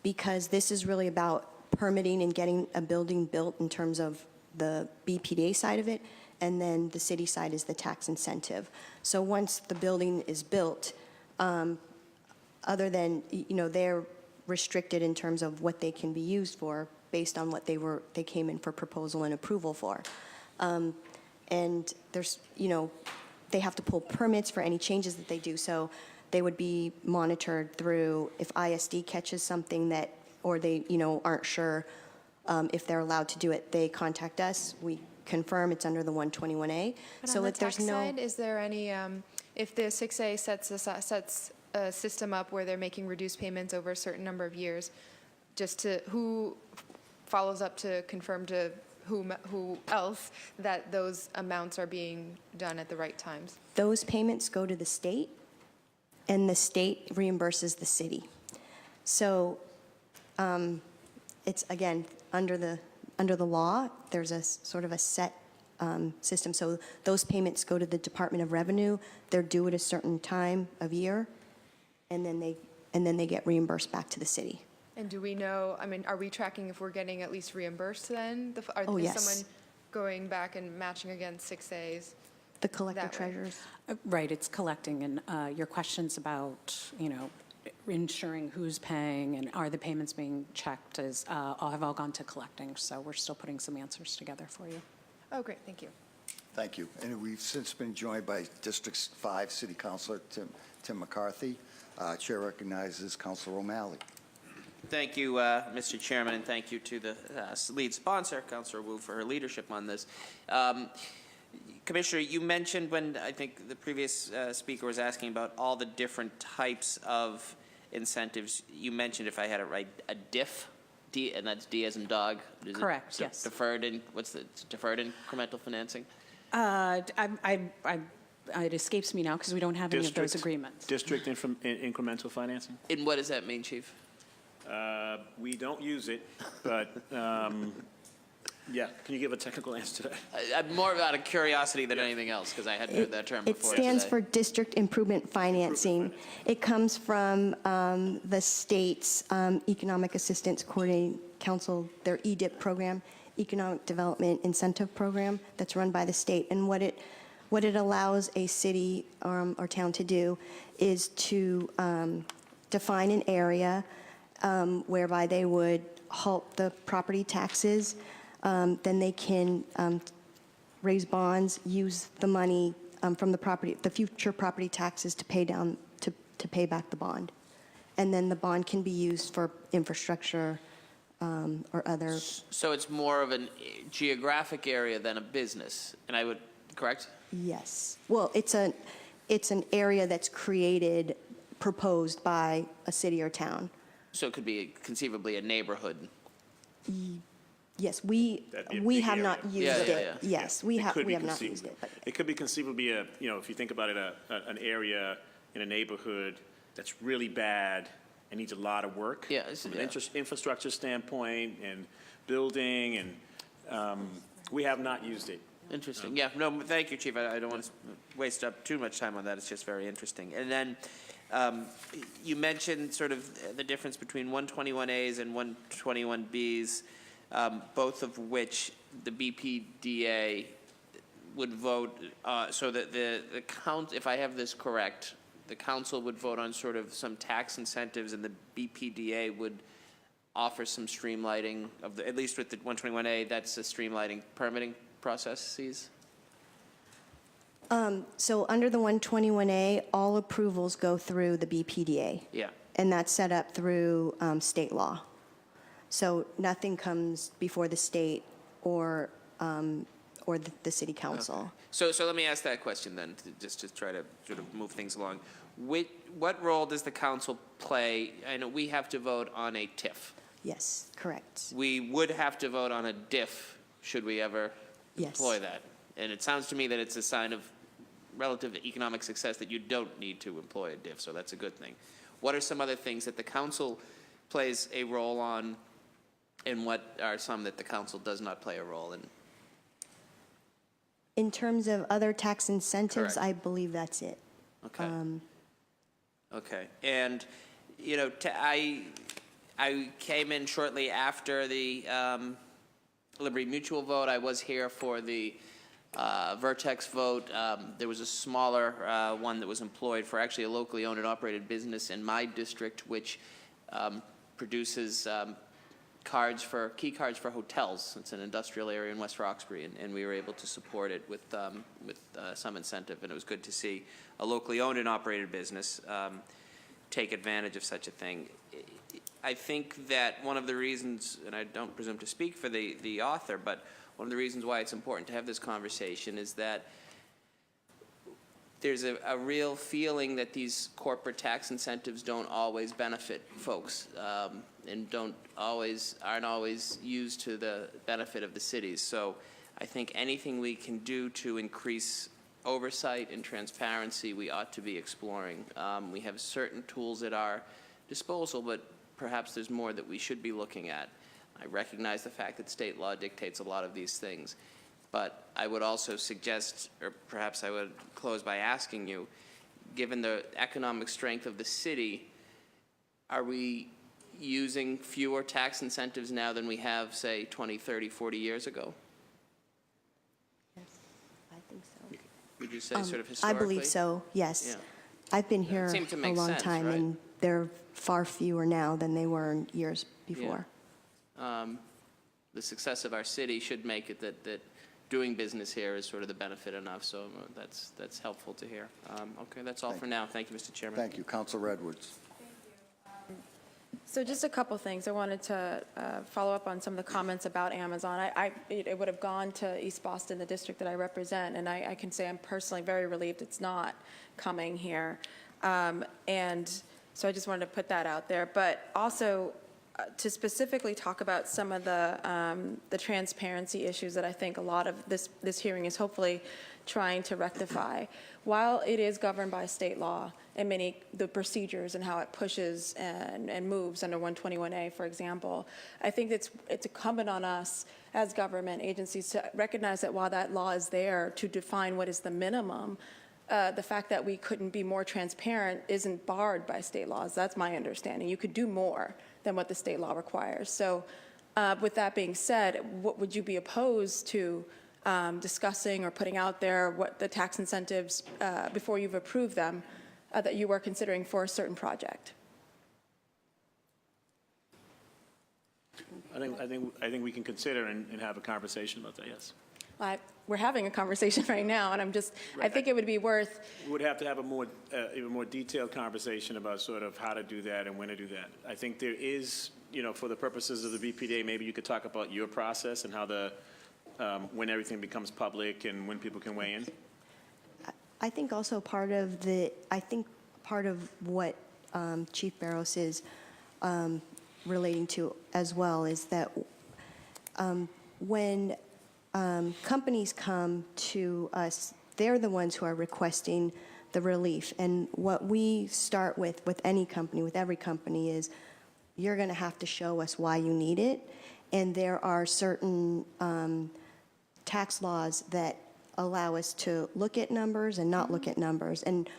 because this is really about permitting and getting a building built in terms of the BPDA side of it, and then the city side is the tax incentive. So once the building is built, other than, they're restricted in terms of what they can be used for based on what they came in for proposal and approval for. And there's, they have to pull permits for any changes that they do. So they would be monitored through, if ISD catches something that, or they, aren't sure if they're allowed to do it, they contact us. We confirm it's under the 121A. But So on the if there's tax no, side, is there any, if the 6A sets a system up where they're making reduced payments over a certain number of years, just to, who follows up to confirm to who else that those amounts are being done at the right times? those payments go to the state, and the state reimburses the city. So it's, again, under the law, there's a sort of a set system. So those payments go to the Department of Revenue. They're due at a certain time of year, and then they get reimbursed back to the city. And do we know, I mean, are we tracking if we're getting at least reimbursed then? Oh, Is yes. someone going back and matching against 6As? The collector That way. treasurers. Right, it's collecting, and your questions about, ensuring who's paying and are the payments being checked have all gone to collecting, so we're still putting some answers together for you. Oh, great, thank you. Thank you. And we've since been joined by District 5 City Councilor Tim McCarthy. Chair recognizes Councilor O'Malley. Thank you, Mr. Chairman, and thank you to the lead sponsor, Councilor Wu, for her leadership on this. Commissioner, you mentioned when I think the previous speaker was asking about all the different types of incentives, you mentioned, if I had it right, a DIF, and that's D as in dog. Is it Correct, yes. Deferred deferred incremental financing? It escapes me now because we don't have any of those agreements. District incremental financing? And what does that mean, Chief? We don't use it, but, yeah, can you give a technical answer to that? I'm more out of curiosity than anything else, because I hadn't heard that term It before stands today. for District Improvement Financing. It comes from the state's Economic Assistance Coordinating Council, their EDIP program, Economic Development Incentive Program, that's run by the state. And what it allows a city or town to do is to define an area whereby they would halt the property taxes. Then they can raise bonds, use the money from the future property taxes to pay down, to pay back the bond. And then the bond can be used for infrastructure or other. So it's more of a geographic area than a business, and I would, correct? Yes. Well, it's an area that's proposed by a city or town. So it could be conceivably a neighborhood. Yes, we That'd be a we big have area. not used Yeah, yeah, it. yeah. Yes, we It have could be not conceivable. used it. But It could be conceivably if you think about it, an area in a neighborhood that's really bad and needs a lot of work. Yeah, From an yeah. infrastructure standpoint and building, and we have not used it. Interesting. Yeah, no, thank you, Chief. I don't want to waste up too much time on that. It's just very interesting. And then you mentioned sort of the difference between 121As and 121Bs, both of which the BPDA would vote, so that the if I have this correct, the council would vote on sort of some tax incentives, and the BPDA would offer some streamlining of at least with the 121A, that's a streamlining permitting processes? So under the 121A, all approvals go through the BPDA. Yeah. And that's set up through state law. So nothing comes before the state or the city council. So let me ask that question then, just to try to sort of move things along. What role does the council play? I know we have to vote on a TIF. Yes, correct. We would have to vote on a DIF should we ever Yes. employ that. And it sounds to me that it's a sign of relative economic success that you don't need to employ a DIF, so that's a good thing. What are some other things that the council plays a role on, and what are some that the council does not play a role in? In terms of other tax incentives, Correct. I believe that's it. Okay. Okay. And, you know, I came in shortly after the Liberty Mutual vote. I was here for the Vertex vote. There was a smaller one that was employed for actually a locally owned and operated business in my district, which produces key cards for hotels. It's an industrial area in West Roxbury, and we were able to support it with some incentive, and it was good to see a locally owned and operated business take advantage of such a thing. I think that one of the reasons, and I don't presume to speak for the author, but one of the reasons why it's important to have this conversation is that there's a real feeling that these corporate tax incentives don't always benefit folks and aren't always used to the benefit of the cities. So I think anything we can do to increase oversight and transparency, we ought to be exploring. We have certain tools at our disposal, but perhaps there's more that we should be looking at. I recognize the fact that state law dictates a lot of these things. But I would also suggest, or perhaps I would close by asking you, given the economic strength of the city, are we using fewer tax incentives now than we have, say, 20, 30, 40 years ago? Yes, I think so. Would you say sort of I historically? believe so, yes. Yeah. I've been here seemed to a make long sense, time, right? and they're far fewer now than they were in years before. The success of our city should make it that doing business here is sort of the benefit enough, so that's helpful to hear. Okay, that's all for now. Thank you, Mr. Chairman. Thank you. Councilor Edwards. So just a couple things. I wanted to follow up on some of the comments about Amazon. It would have gone to East Boston, the district that I represent, and I can say I'm personally very relieved it's not coming here. And so I just wanted to put that out there. But also to specifically talk about some of the transparency issues that I think a lot of this hearing is hopefully trying to rectify. While it is governed by state law and the procedures and how it pushes and moves under 121A, for example, I think it's incumbent on us as government agencies to recognize that while that law is there to define what is the minimum, the fact that we couldn't be more transparent isn't barred by state laws. That's my understanding. You could do more than what the state law requires. So with that being said, what would you be opposed to discussing or putting out there what the tax incentives before you've approved them that you are considering for a certain project? I think we can consider and have a conversation about that, yes. We're having a conversation right now, and I think it would be worth. We would have to have even more detailed conversation about sort of how to do that and when to do that. I think there is, for the purposes of the BPDA, maybe you could talk about your process and how when everything becomes public and when people can weigh in. I think also part of what Chief Barros is relating to as well is that when companies come to us, they're the ones who are requesting the relief. And what we start with any company, with every company, is you're going to have to show us why you need it. And there are certain tax laws that allow us to look at numbers and not look at numbers. And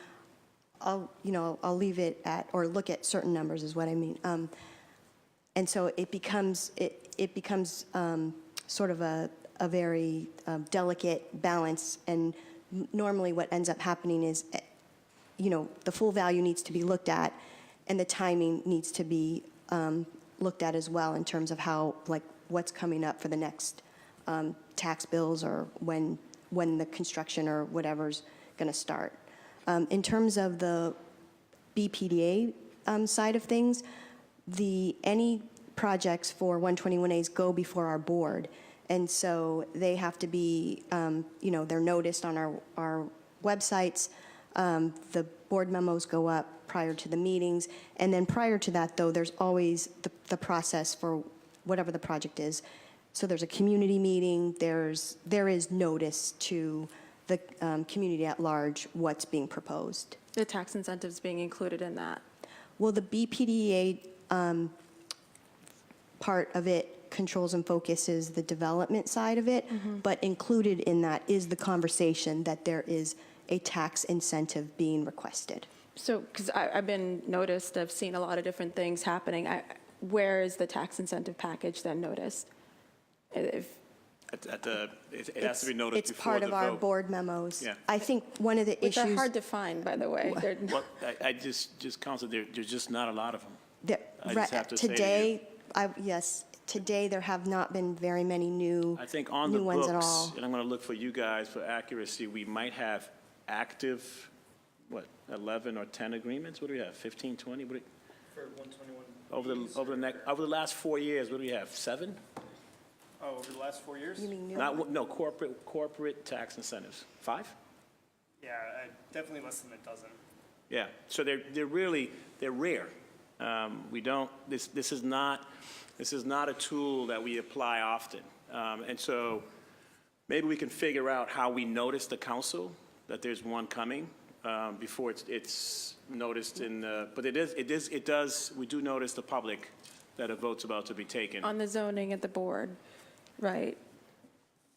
I'll leave it at, or look at certain numbers is what I mean. And so it becomes sort of a very delicate balance, and normally what ends up happening is, the full value needs to be looked at, and the timing needs to be looked at as well in terms of how, what's coming up for the next tax bills or when the construction or whatever's going to start. In terms of the BPDA side of things, any projects for 121As go before our board. And so they have to be, they're noticed on our websites. The board memos go up prior to the meetings. And then prior to that, though, there's always the process for whatever the project is. So there's a community meeting. There is notice to the community at large what's being proposed. The tax incentives being included in that? Well, the BPDA part of it controls and focuses the development side of it, but included in that is the conversation that there is a tax incentive being requested. So, because I've seen a lot of different things happening. Where is the tax incentive package then noticed? It has to be noticed It's before part the of our vote. board memos. Yeah. I think one of the Which are issues. hard to find, by the way. Well, I just counsel, there's just not a lot of them. I just have to say to you. Today, yes, today, there have not been very many new I think on the new ones at books, all. and I'm going to look for you guys for accuracy, we might have active, 11 or 10 agreements? What do we have, 15, 20? For 121. Over the last 4 years, what do we have, 7? Oh, over the last 4 years? You mean new? No, corporate tax incentives. 5? Yeah, definitely less than a dozen. Yeah, so they're rare. We don't, this is not a tool that we apply often. And so maybe we can figure out how we notice the council that there's one coming before it's noticed in the, but it does, we do notice the public that a vote's about to be taken. On the zoning at the board, right?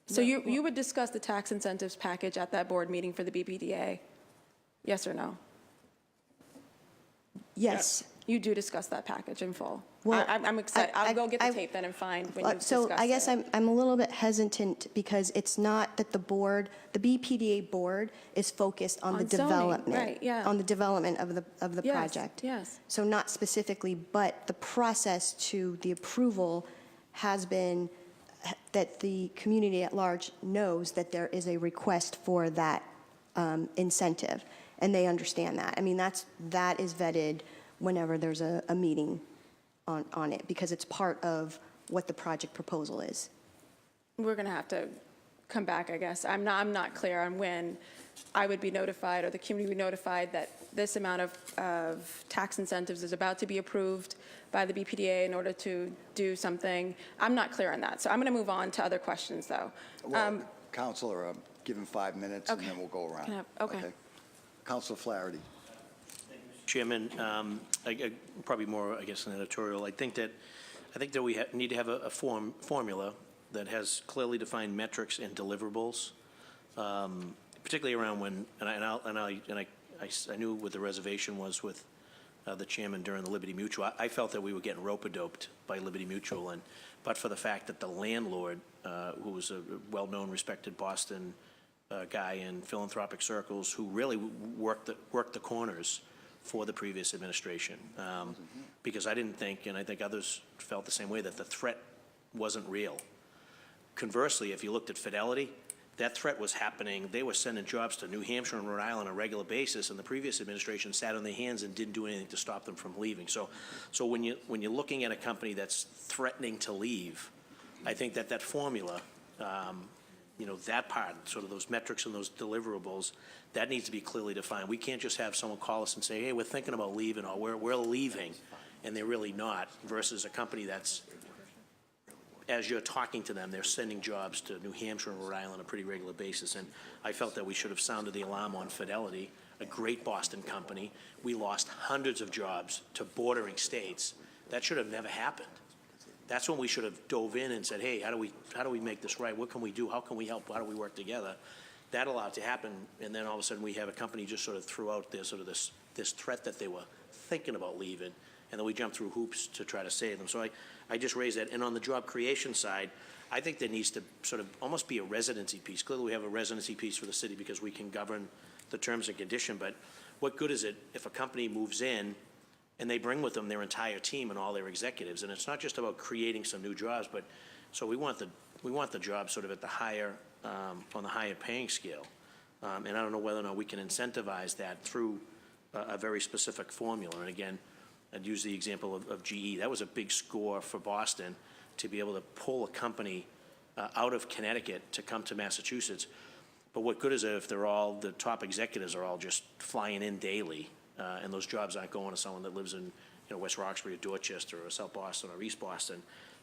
So you would discuss the tax incentives package at that board meeting for the BPDA? Yes or no? Yes. You do discuss that package in full? Well, I'm excited. I'll go get the I- tape then and find when you discussed So I guess it. I'm a little bit hesitant because it's not that the BPDA board is focused on the On zoning, development. right, yeah. On the development of the Yes, project. yes. So not specifically, but the process to the approval has been that the community at large knows that there is a request for that incentive, and they understand that. I mean, that is vetted whenever there's a meeting on it, because it's part of what the project proposal is. We're going to have to come back, I guess. I'm not clear on when I would be notified or the community would be notified that this amount of tax incentives is about to be approved by the BPDA in order to do something. I'm not clear on that. So I'm going to move on to other questions, though. Well, Counselor, give him 5 minutes, and Okay. then we'll go around. Can I- okay. Counselor Flaherty. Chairman, probably more, I guess, an editorial. I think that we need to have a formula that has clearly defined metrics and deliverables, particularly around when, I knew what the reservation was with the chairman during the Liberty Mutual. I felt that we were getting rope-a-doped by Liberty Mutual, but for the fact that the landlord, who was a well-known, respected Boston guy in philanthropic circles, who really worked the corners for the previous administration, because I didn't think, and I think others felt the same way, that the threat wasn't real. Conversely, if you looked at Fidelity, that threat was happening. They were sending jobs to New Hampshire and Rhode Island on a regular basis, and the previous administration sat on their hands and didn't do anything to stop them from leaving. So when you're looking at a company that's threatening to leave, I think that formula, that part, sort of those metrics and those deliverables, that needs to be clearly defined. We can't just have someone call us and say, hey, we're thinking about leaving, or we're leaving, and they're really not, versus a company that's, as you're talking to them, they're sending jobs to New Hampshire and Rhode Island on a pretty regular basis. And I felt that we should have sounded the alarm on Fidelity, a great Boston company. We lost hundreds of jobs to bordering states. That should have never happened. That's when we should have dove in and said, hey, how do we make this right? What can we do? How can we help? How do we work together? That allowed it to happen, and then all of a sudden we have a company just sort of threw out this threat that they were thinking about leaving, and then we jumped through hoops to try to save them. So I just raised that. And on the job creation side, I think there needs to sort of almost be a residency piece. Clearly we have a residency piece for the city because we can govern the terms and condition, but what good is it if a company moves in and they bring with them their entire team and all their executives? And it's not just about creating some new jobs, but so we want the job sort of at the higher, on the higher paying scale. And I don't know whether or not we can incentivize that through a very specific formula. And again, I'd use the example of GE. That was a big score for Boston to be able to pull a company out of Connecticut to come to Massachusetts. But what good is it if the top executives are all just flying in daily, and those jobs aren't going to someone that lives in West Roxbury or Dorchester or South Boston or East Boston?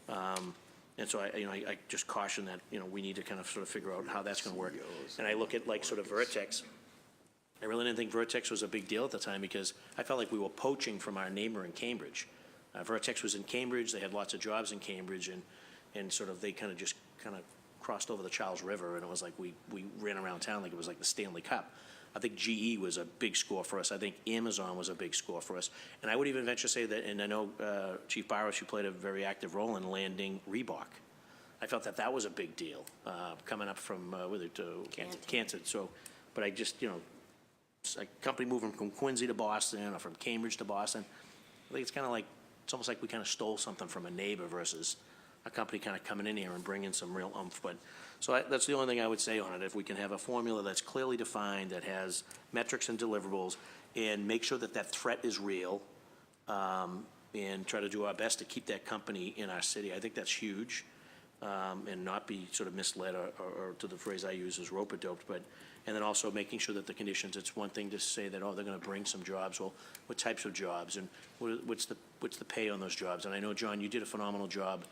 And so I just caution that we need to kind of sort of figure out how that's going to work. And I look at like sort of Vertex. I really didn't think Vertex was a big deal at the time because I felt like we were poaching from our neighbor in Cambridge. Vertex was in Cambridge. They had lots of jobs in Cambridge, and sort of they kind of crossed over the Charles River, and it was like we ran around town like it was like the Stanley Cup. I think GE was a big score for us. I think Amazon was a big score for us. And I would even venture to say that, and I know Chief Barros, you played a very active role in landing Reebok. I felt that was a big deal coming up from Canton. So, but I just, a company moving from Quincy to Boston or from Cambridge to Boston, I think it's almost like we kind of stole something from a neighbor versus a company kind of coming in here and bringing some real oomph. But, so that's the only thing I would say on it. If we can have a formula that's clearly defined, that has metrics and deliverables, and make sure that that threat is real, and try to do our best to keep that company in our city, I think that's huge. And not be sort of misled or to the phrase I use is rope-a-doped, but, and then also making sure that the conditions, it's one thing to say that, oh, they're gonna bring some jobs. Well, what types of jobs, and what's the pay on those jobs? And I know, John, you did a phenomenal job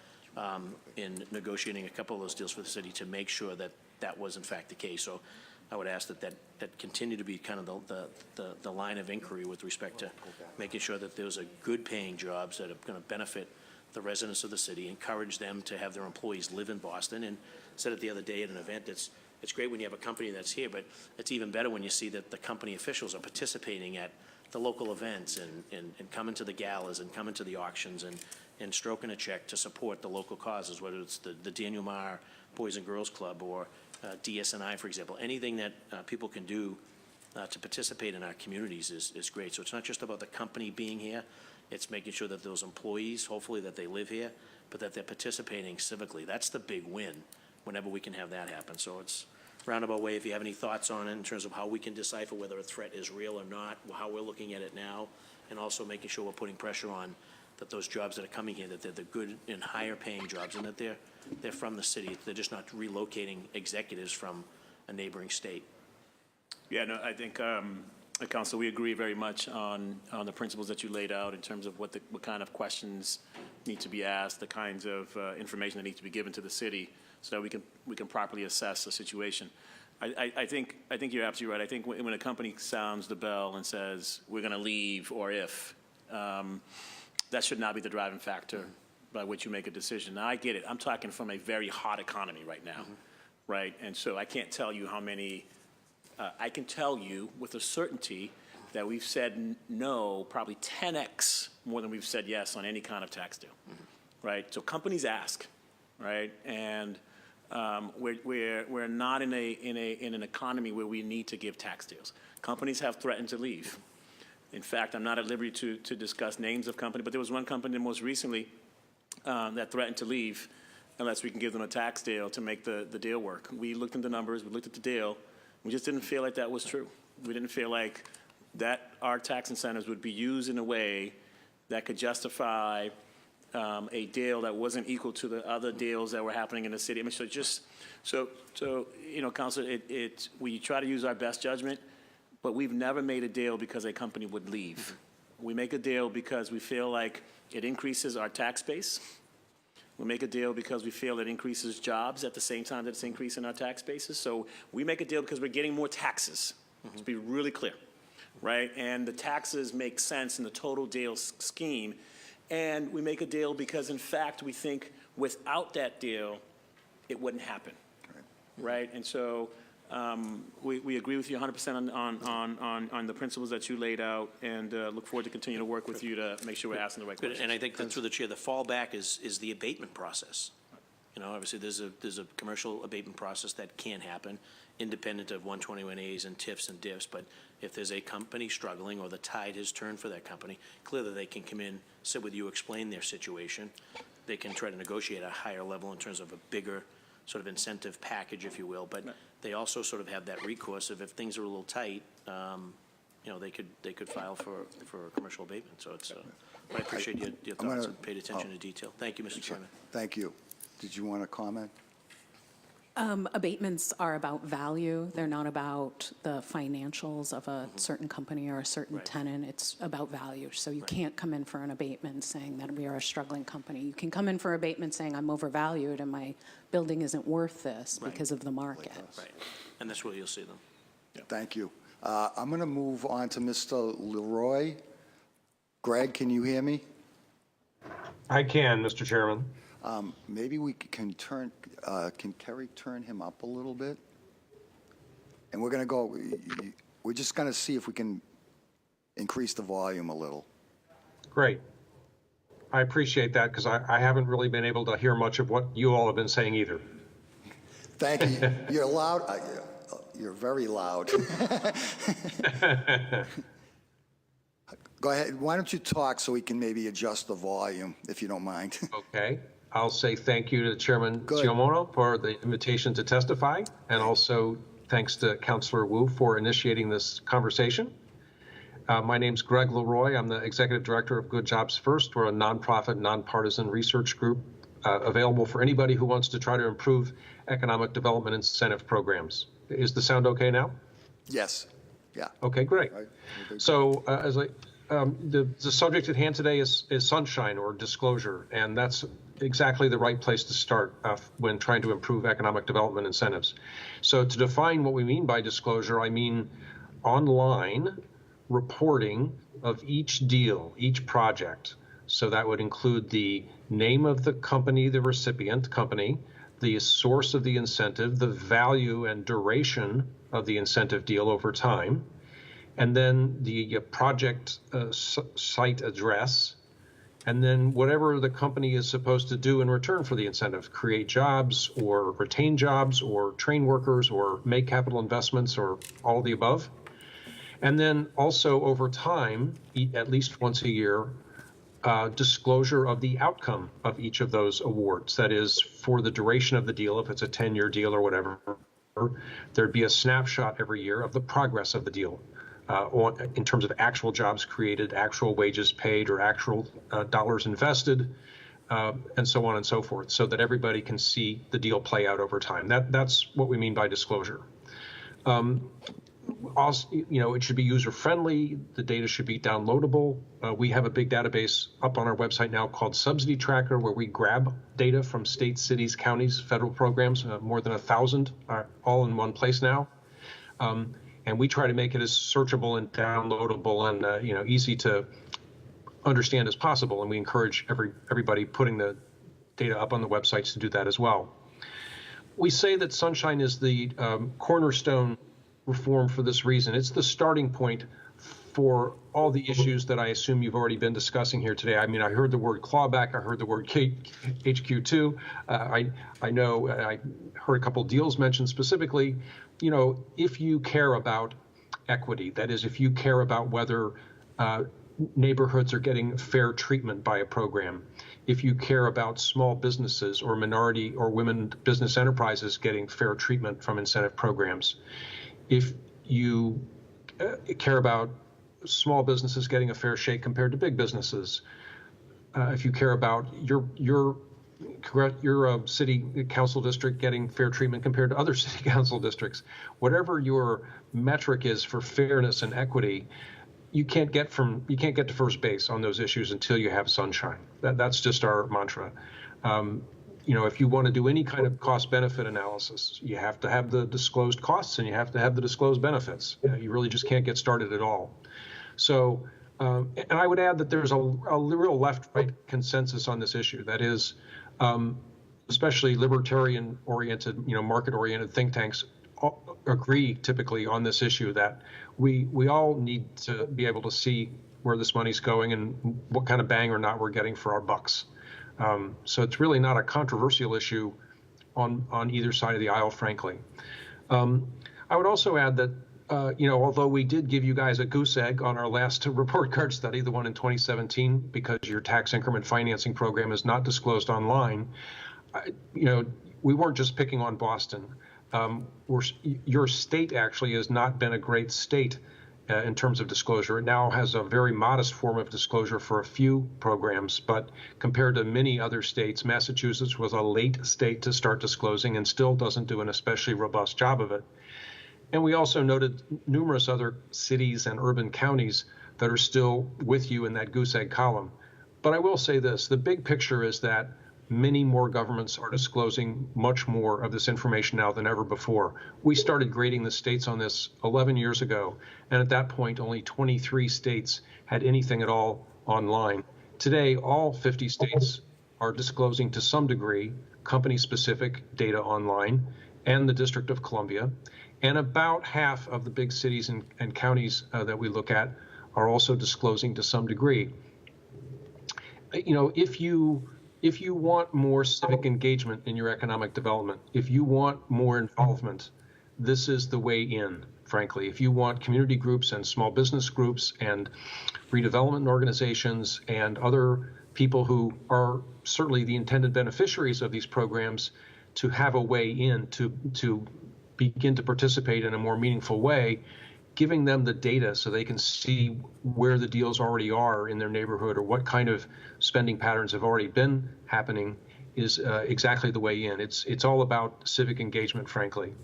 in negotiating a couple of those deals for the city to make sure that that was in fact the case. So I would ask that continue to be kind of the line of inquiry with respect to making sure that those are good-paying jobs that are gonna benefit the residents of the city, encourage them to have their employees live in Boston. And said it the other day at an event, it's great when you have a company that's here, but it's even better when you see that the company officials are participating at the local events and coming to the galas and coming to the auctions and stroking a check to support the local causes, whether it's the Daniel Marr Boys and Girls Club or DSNI, for example. Anything that people can do to participate in our communities is great. So it's not just about the company being here. It's making sure that those employees, hopefully that they live here, but that they're participating civically. That's the big win whenever we can have that happen. So it's a roundabout way, if you have any thoughts on it in terms of how we can decipher whether a threat is real or not, how we're looking at it now, and also making sure we're putting pressure on that those jobs that are coming here, that they're the good and higher paying jobs, and that they're from the city. They're just not relocating executives from a neighboring state. Yeah, no, I think, Council, we agree very much on the principles that you laid out in terms of what kind of questions need to be asked, the kinds of information that needs to be given to the city so that we can properly assess the situation. I think you're absolutely right. I think when a company sounds the bell and says, we're going to leave, or if, that should not be the driving factor by which you make a decision. Now, I get it. I'm talking from a very hot economy right now, right? And so I can't tell you how many. I can tell you with a certainty that we've said no probably 10x more than we've said yes on any kind of tax deal, right? So companies ask, right? And we're not in an economy where we need to give tax deals. Companies have threatened to leave. In fact, I'm not at liberty to discuss names of company, but there was one company most recently that threatened to leave unless we can give them a tax deal to make the deal work. We looked at the numbers, we looked at the deal. We just didn't feel like that was true. We didn't feel like that our tax incentives would be used in a way that could justify a deal that wasn't equal to the other deals that were happening in the city. I mean, so you know, Council, we try to use our best judgment, but we've never made a deal because a company would leave. We make a deal because we feel like it increases our tax base. We make a deal because we feel it increases jobs at the same time that it's increasing our tax bases. So we make a deal because we're getting more taxes, to be really clear, right? And the taxes make sense in the total deal scheme. And we make a deal because, in fact, we think without that deal, it wouldn't happen, right? And so we agree with you 100% on the principles that you laid out, and look forward to continue to work with you to make sure we're asking the right questions. And I think that through the chair, the fallback is the abatement process. You know, obviously there's a commercial abatement process that can happen, independent of 121As and TIFs and DIFs. But if there's a company struggling or the tide has turned for that company, clearly they can come in, sit with you, explain their situation. They can try to negotiate a higher level in terms of a bigger sort of incentive package, if you will. But they also sort of have that recourse of if things are a little tight, you know, they could file for a commercial abatement. So it's, I appreciate your thoughts and paid attention to detail. Thank you, Mr. Chairman. Thank you. Did you want to comment? Abatements are about value. They're not about the financials of a certain company or a certain tenant. It's about value. So you can't come in for an abatement saying that we are a struggling company. You can come in for abatement saying I'm overvalued and my building isn't worth this because of the market. Right. And that's where you'll see them. Thank you. I'm going to move on to Mr. Leroy. Greg, can you hear me? I can, Mr. Chairman. Maybe we can can Kerry turn him up a little bit? And we're going to go, we're just going to see if we can increase the volume a little. Great. I appreciate that because I haven't really been able to hear much of what you all have been saying either. Thank you. You're loud. You're very loud. Okay. Go ahead. Why don't you talk so we can maybe adjust the volume, if you don't mind? Okay. I'll say thank you to Chairman Good. Siomono for the invitation to testify, and also thanks to Councilor Wu for initiating this conversation. My name's Greg Leroy. I'm the Executive Director of Good Jobs First. We're a nonprofit, nonpartisan research group available for anybody who wants to try to improve economic development incentive programs. Is the sound okay now? Yes, yeah. Okay, great. Right. So the subject at hand today is sunshine or disclosure, and that's exactly the right place to start when trying to improve economic development incentives. So to define what we mean by disclosure, I mean online reporting of each deal, each project. So that would include the name of the company, the recipient company, the source of the incentive, the value and duration of the incentive deal over time, and then the project site address, and then whatever the company is supposed to do in return for the incentive, create jobs or retain jobs or train workers or make capital investments or all of the above. And then also over time, at least once a year, disclosure of the outcome of each of those awards. That is, for the duration of the deal, if it's a 10-year deal or whatever, there'd be a snapshot every year of the progress of the deal in terms of actual jobs created, actual wages paid, or actual dollars invested, and so on and so forth, so that everybody can see the deal play out over time. That's what we mean by disclosure. Also, it should be user-friendly. The data should be downloadable. We have a big database up on our website now called Subsidy Tracker, where we grab data from states, cities, counties, federal programs, more than 1,000 are all in one place now. And we try to make it as searchable and downloadable and easy to understand as possible. And we encourage everybody putting the data up on the websites to do that as well. We say that Sunshine is the cornerstone reform for this reason. It's the starting point for all the issues that I assume you've already been discussing here today. I mean, I heard the word clawback, I heard the word HQ2. I know I heard a couple deals mentioned specifically. If you care about equity, that is, if you care about whether neighborhoods are getting fair treatment by a program, if you care about small businesses or minority or women business enterprises getting fair treatment from incentive programs, if you care about small businesses getting a fair shake compared to big businesses, if you care about your city council district getting fair treatment compared to other city council districts, whatever your metric is for fairness and equity, you can't get to first base on those issues until you have sunshine. That's just our mantra. If you want to do any kind of cost-benefit analysis, you have to have the disclosed costs and you have to have the disclosed benefits. You really just can't get started at all. So, and I would add that there's a real left-right consensus on this issue. That is, especially libertarian-oriented, market-oriented think tanks agree typically on this issue that we all need to be able to see where this money's going and what kind of bang or not we're getting for our bucks. So it's really not a controversial issue on either side of the aisle, frankly. I would also add that, although we did give you guys a goose egg on our last report card study, the one in 2017, because your tax increment financing program is not disclosed online, we weren't just picking on Boston. Your state actually has not been a great state in terms of disclosure. It now has a very modest form of disclosure for a few programs, but compared to many other states, Massachusetts was a late state to start disclosing and still doesn't do an especially robust job of it. And we also noted numerous other cities and urban counties that are still with you in that goose egg column. But I will say this, the big picture is that many more governments are disclosing much more of this information now than ever before. We started grading the states on this 11 years ago, and at that point, only 23 states had anything at all online. Today, all 50 states are disclosing to some degree company-specific data online, and the District of Columbia. And about half of the big cities and counties that we look at are also disclosing to some degree. If you want more civic engagement in your economic development, if you want more involvement, this is the way in, frankly. If you want community groups and small business groups and redevelopment organizations and other people who are certainly the intended beneficiaries of these programs to have a way in to begin to participate in a more meaningful way, giving them the data so they can see where the deals already are in their neighborhood or what kind of spending patterns have already been happening is exactly the way in. It's all about civic engagement, frankly.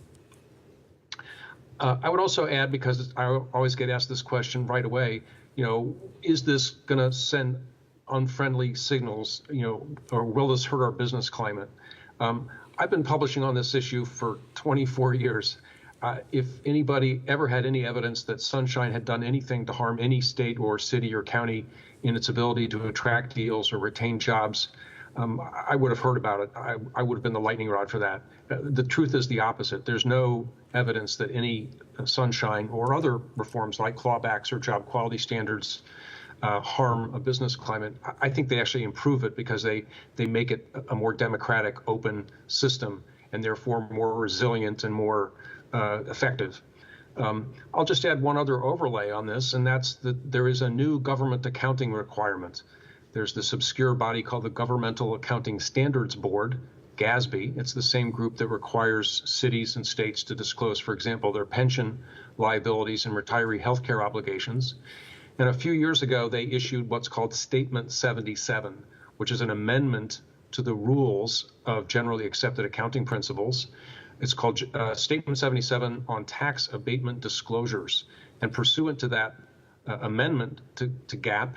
I would also add, because I always get asked this question right away, is this going to send unfriendly signals, or will this hurt our business climate? I've been publishing on this issue for 24 years. If anybody ever had any evidence that Sunshine had done anything to harm any state or city or county in its ability to attract deals or retain jobs, I would have heard about it. I would have been the lightning rod for that. The truth is the opposite. There's no evidence that any Sunshine or other reforms like clawbacks or job quality standards harm a business climate. I think they actually improve it because they make it a more democratic, open system and therefore more resilient and more effective. I'll just add one other overlay on this, and that's that there is a new government accounting requirement. There's this obscure body called the Governmental Accounting Standards Board, GASB. It's the same group that requires cities and states to disclose, for example, their pension liabilities and retiree health care obligations. And a few years ago, they issued what's called Statement 77, which is an amendment to the rules of generally accepted accounting principles. It's called Statement 77 on tax abatement disclosures. And pursuant to that amendment to GAAP,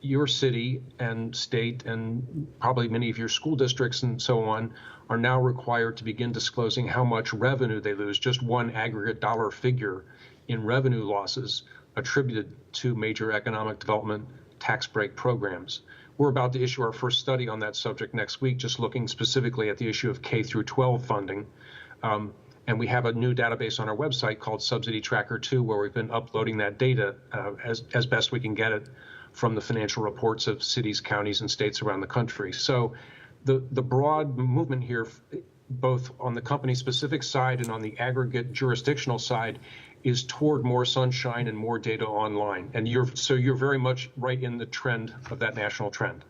your city and state and probably many of your school districts and so on are now required to begin disclosing how much revenue they lose, just one aggregate dollar figure in revenue losses attributed to major economic development tax break programs. We're about to issue our first study on that subject next week, just looking specifically at the issue of K through 12 funding. And we have a new database on our website called Subsidy Tracker 2, where we've been uploading that data as best we can get it from the financial reports of cities, counties, and states around the country. So the broad movement here, both on the company-specific side and on the aggregate jurisdictional side, is toward more sunshine and more data online. And you're very much right in the trend of that national trend.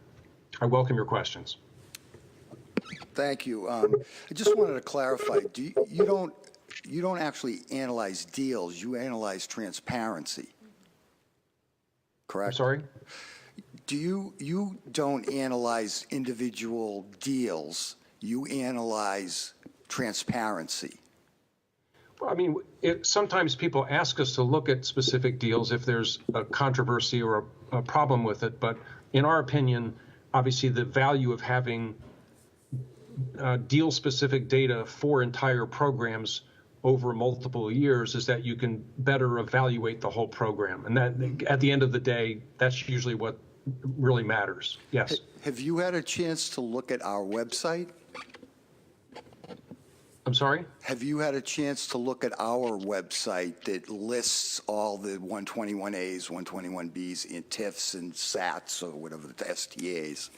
I welcome your questions. Thank you. I just wanted to clarify, you don't actually analyze deals, you analyze transparency, correct? I'm sorry? You don't analyze individual deals, you analyze transparency. Well, I mean, sometimes people ask us to look at specific deals if there's a controversy or a problem with it. But in our opinion, obviously the value of having deal-specific data for entire programs over multiple years is that you can better evaluate the whole program. And that, at the end of the day, that's usually what really matters. Yes. Have you had a chance to look at our website? I'm sorry? Have you had a chance to look at our website that lists all the 121As, 121Bs, and TIFs and SATs, or whatever, the STAs?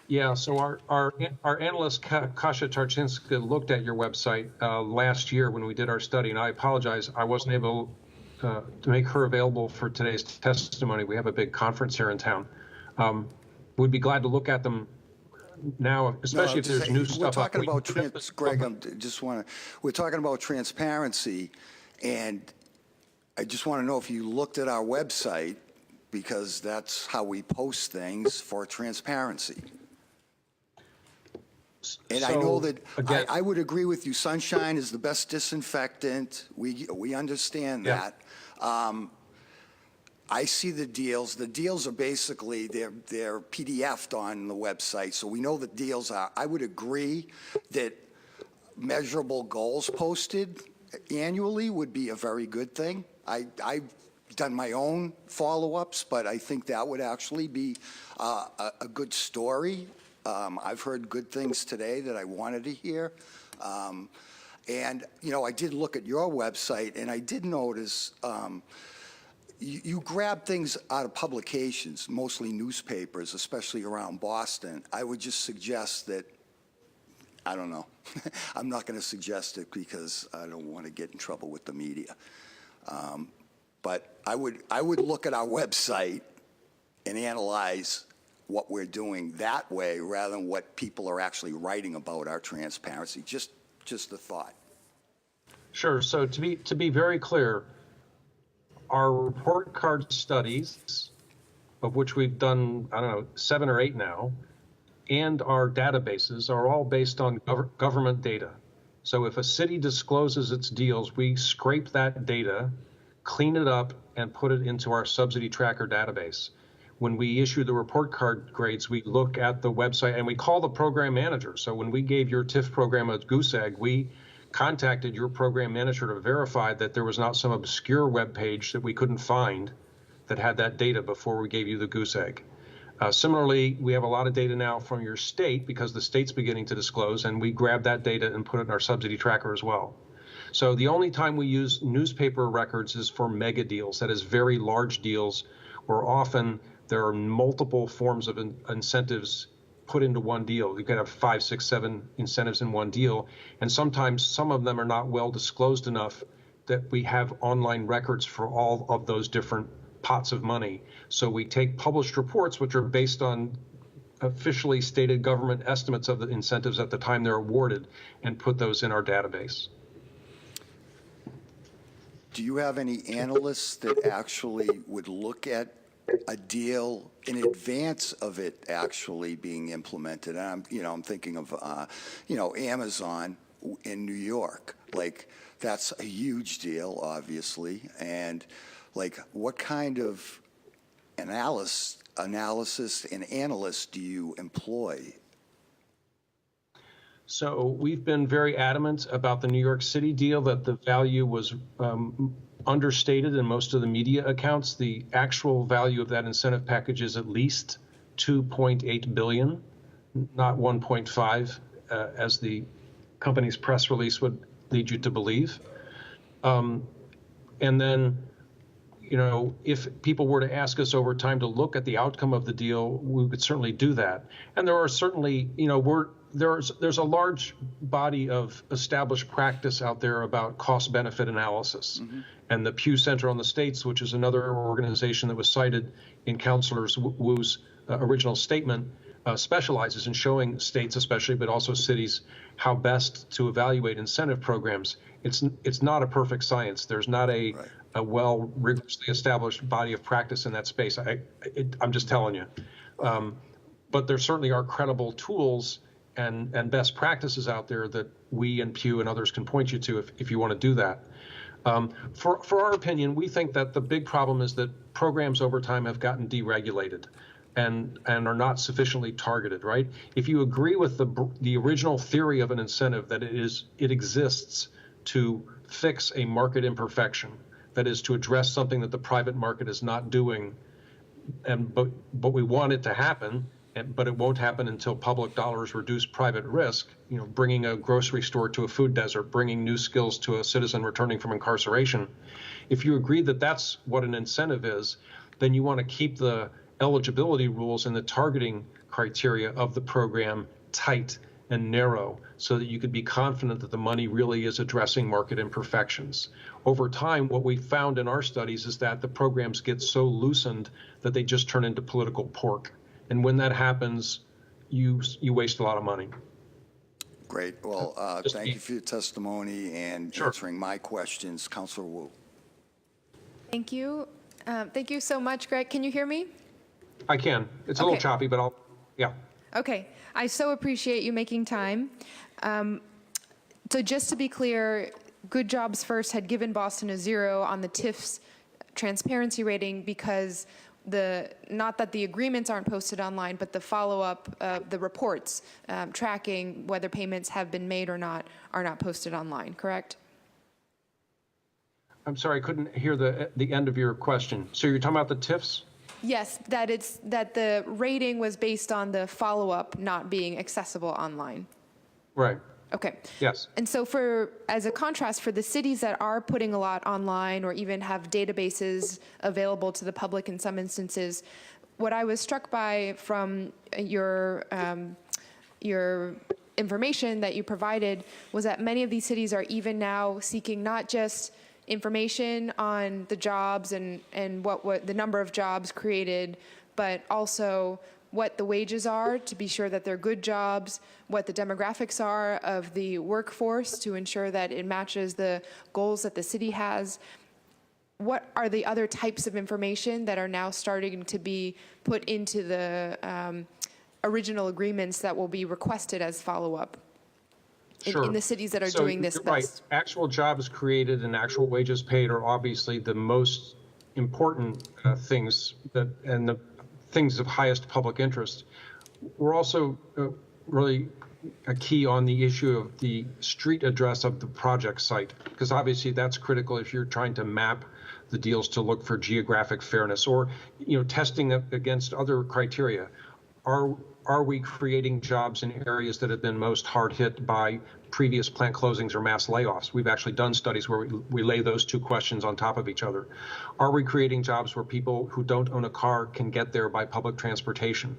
Yeah, so our analyst, Kasia Tarczynska, looked at your website last year when we did our study, and I apologize, I wasn't able to make her available for today's testimony. We have a big conference here in town. We'd be glad to look at them now, especially if there's new stuff. We're talking about, Greg, we're talking about transparency, and I just want to know if you looked at our website, because that's how we post things for transparency. And I know that, again, I would agree with you, sunshine is the best disinfectant. We understand that. I see the deals. The deals are basically, they're PDF'd on the website, so we know the deals are. I would agree that measurable goals posted annually would be a very good thing. I've done my own follow-ups, but I think that would actually be a good story. I've heard good things today that I wanted to hear. And, I did look at your website, and I did notice you grab things out of publications, mostly newspapers, especially around Boston. I would just suggest that, I don't know. I'm not going to suggest it because I don't want to get in trouble with the media. But I would look at our website and analyze what we're doing that way rather than what people are actually writing about our transparency. Just a thought. Sure. So to be very clear, our report card studies, of which we've done, I don't know, 7 or 8 now, and our databases are all based on government data. So if a city discloses its deals, we scrape that data, clean it up, and put it into our subsidy tracker database. When we issue the report card grades, we look at the website and we call the program manager. So when we gave your TIF program a goose egg, we contacted your program manager to verify that there was not some obscure web page that we couldn't find that had that data before we gave you the goose egg. Similarly, we have a lot of data now from your state because the state's beginning to disclose, and we grab that data and put it in our subsidy tracker as well. So the only time we use newspaper records is for mega deals, that is very large deals where often there are multiple forms of incentives put into one deal. You can have 5, 6, 7 incentives in one deal, and sometimes some of them are not well disclosed enough that we have online records for all of those different pots of money. So we take published reports, which are based on officially stated government estimates of the incentives at the time they're awarded, and put those in our database. Do you have any analysts that actually would look at a deal in advance of it actually being implemented? And I'm thinking of, Amazon in New York. Like, that's a huge deal, obviously. And like, what kind of analysis and analysts do you employ? So we've been very adamant about the New York City deal, that the value was understated in most of the media accounts. The actual value of that incentive package is at least $2.8 billion, not 1.5, as the company's press release would lead you to believe. And then, if people were to ask us over time to look at the outcome of the deal, we would certainly do that. And there are certainly, there's a large body of established practice out there about cost-benefit analysis. Mm-hmm. And the Pew Center on the States, which is another organization that was cited in Councilor Wu's original statement, specializes in showing states especially, but also cities, how best to evaluate incentive programs. It's not a perfect science. There's not a well rigorously established body of practice in that space. I'm just telling you. But there certainly are credible tools and best practices out there that we and Pew and others can point you to if you want to do that. For our opinion, we think that the big problem is that programs over time have gotten deregulated and are not sufficiently targeted, right? If you agree with the original theory of an incentive, that it exists to fix a market imperfection, that is to address something that the private market is not doing, but we want it to happen, but it won't happen until public dollars reduce private risk, bringing a grocery store to a food desert, bringing new skills to a citizen returning from incarceration. If you agree that that's what an incentive is, then you want to keep the eligibility rules and the targeting criteria of the program tight and narrow so that you could be confident that the money really is addressing market imperfections. Over time, what we found in our studies is that the programs get so loosened that they just turn into political pork. And when that happens, you waste a lot of money. Great. Well, thank you for your testimony and answering my questions. Councilor Wu. Thank you. Thank you so much, Greg. Can you hear me? I can. It's a little choppy, but yeah. Okay. I so appreciate you making time. So just to be clear, Good Jobs First had given Boston a 0 on the TIF's transparency rating because not that the agreements aren't posted online, but the follow-up, the reports tracking whether payments have been made or not are not posted online, correct? I'm sorry, I couldn't hear the end of your question. So you're talking about the TIFs? Yes, that the rating was based on the follow-up not being accessible online. Right. Okay. Yes. And so as a contrast, for the cities that are putting a lot online or even have databases available to the public in some instances, what I was struck by from your information that you provided was that many of these cities are even now seeking not just information on the jobs and what the number of jobs created, but also what the wages are to be sure that they're good jobs, what the demographics are of the workforce to ensure that it matches the goals that the city has. What are the other types of information that are now starting to be put into the original agreements that will be requested as follow-up in the cities that are doing this you're right. best? Actual jobs created and actual wages paid are obviously the most important things and the things of highest public interest. We're also really a key on the issue of the street address of the project site, because obviously that's critical if you're trying to map the deals to look for geographic fairness or, testing against other criteria. Are we creating jobs in areas that have been most hard hit by previous plant closings or mass layoffs? We've actually done studies where we lay those two questions on top of each other. Are we creating jobs where people who don't own a car can get there by public transportation?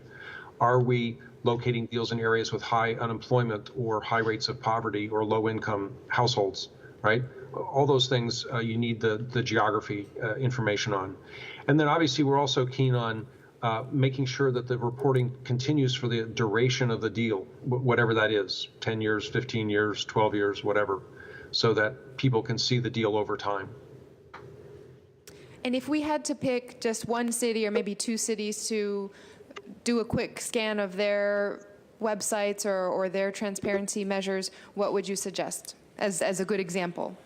Are we locating deals in areas with high unemployment or high rates of poverty or low income households, right? All those things you need the geography information on. And then obviously we're also keen on making sure that the reporting continues for the duration of the deal, whatever that is, 10 years, 15 years, 12 years, whatever, so that people can see the deal over time. And if we had to pick just one city or maybe two cities to do a quick scan of their websites or their transparency measures, what would you suggest as a good example?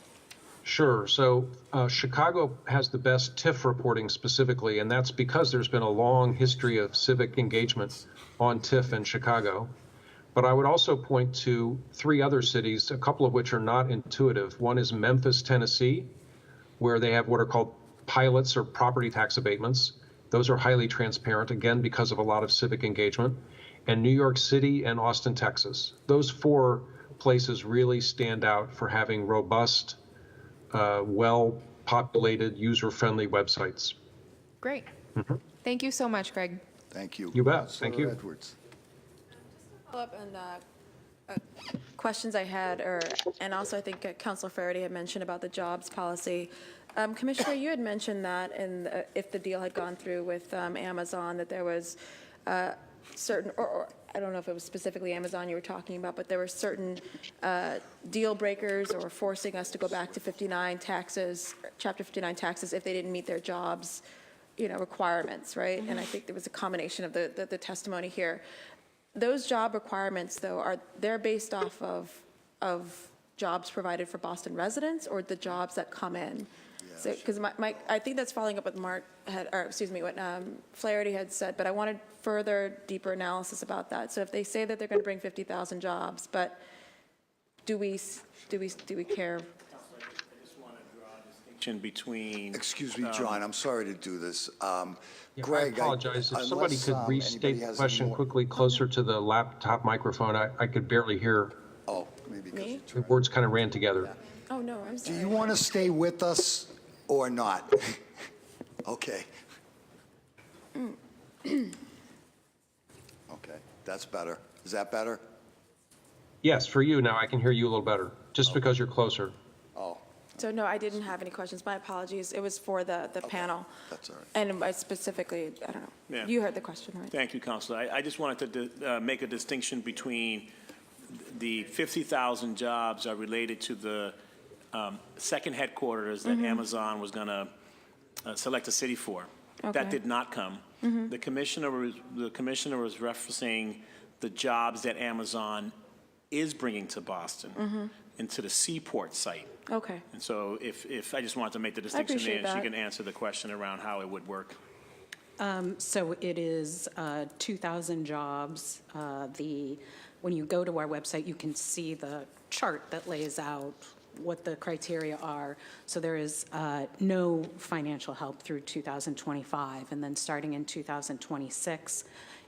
Sure. So Chicago has the best TIF reporting specifically, and that's because there's been a long history of civic engagement on TIF in Chicago. But I would also point to three other cities, a couple of which are not intuitive. One is Memphis, Tennessee, where they have what are called pilots or property tax abatements. Those are highly transparent, again, because of a lot of civic engagement. And New York City and Austin, Texas. Those four places really stand out for having robust, well-populated, user-friendly websites. Great. Thank you so much, Greg. Thank you. You bet. Councilor Thank you. Edwards. Follow up on questions I had, and also I think Councilor Faraday had mentioned about the jobs policy. Commissioner, you had mentioned that if the deal had gone through with Amazon, that there was certain, or I don't know if it was specifically Amazon you were talking about, but there were certain deal breakers or forcing us to go back to 59 taxes, Chapter 59 taxes, if they didn't meet their jobs, requirements, right? And I think there was a combination of the testimony here. Those job requirements, though, they're based off of jobs provided for Boston residents or the jobs that come in? So, because I think that's following up with what Flaherty had said, but I wanted further, deeper analysis about that. So if they say that they're going to bring 50,000 jobs, but do we care? I just want to draw a distinction between. Excuse me, John, I'm sorry to do this. Greg, I apologize. If somebody could restate the question quickly closer to the laptop microphone, I could barely hear. Oh, maybe because Me? The words kind of ran together. Oh, no, I'm Do sorry. you want to stay with us or not? Okay. Okay, that's better. Is that better? Yes, for you now, I can hear you a little better, just because you're closer. Oh, So no, I didn't have any questions. My apologies. It was for the panel. that's all right. And I specifically, I don't know. Yeah. You heard the question, right? Thank you, Councilor. I just wanted to make a distinction between the 50,000 jobs are related to the second headquarters that Amazon was going to select a city for. That Okay. did not come. The commissioner was referencing the jobs that Amazon is bringing to Boston and to the seaport site. Okay. And so if I just wanted to make the distinction there, appreciate and she that. can answer the question around how it would work. So it is 2,000 jobs. When you go to our website, you can see the chart that lays out what the criteria are. So there is no financial help through 2025. And then starting in 2026,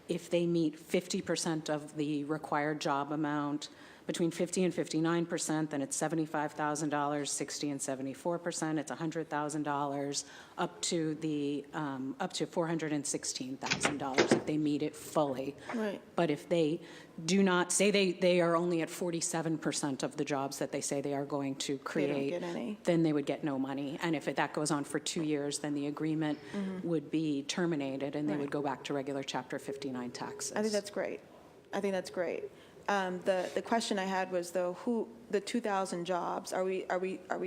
if they meet 50% of the required job amount, between 50 and 59%, then it's $75,000, 60 and 74%, it's $100,000, up to $416,000 if they meet it fully. Right. But if they do not, say they are only at 47% of the jobs that they say they are going to create, get any. then they would get no money. And if that goes on for 2 years, then the agreement would be terminated and they would go back to regular Chapter 59 taxes. I think that's great. I think that's great. The question I had was, though, the 2,000 jobs, are we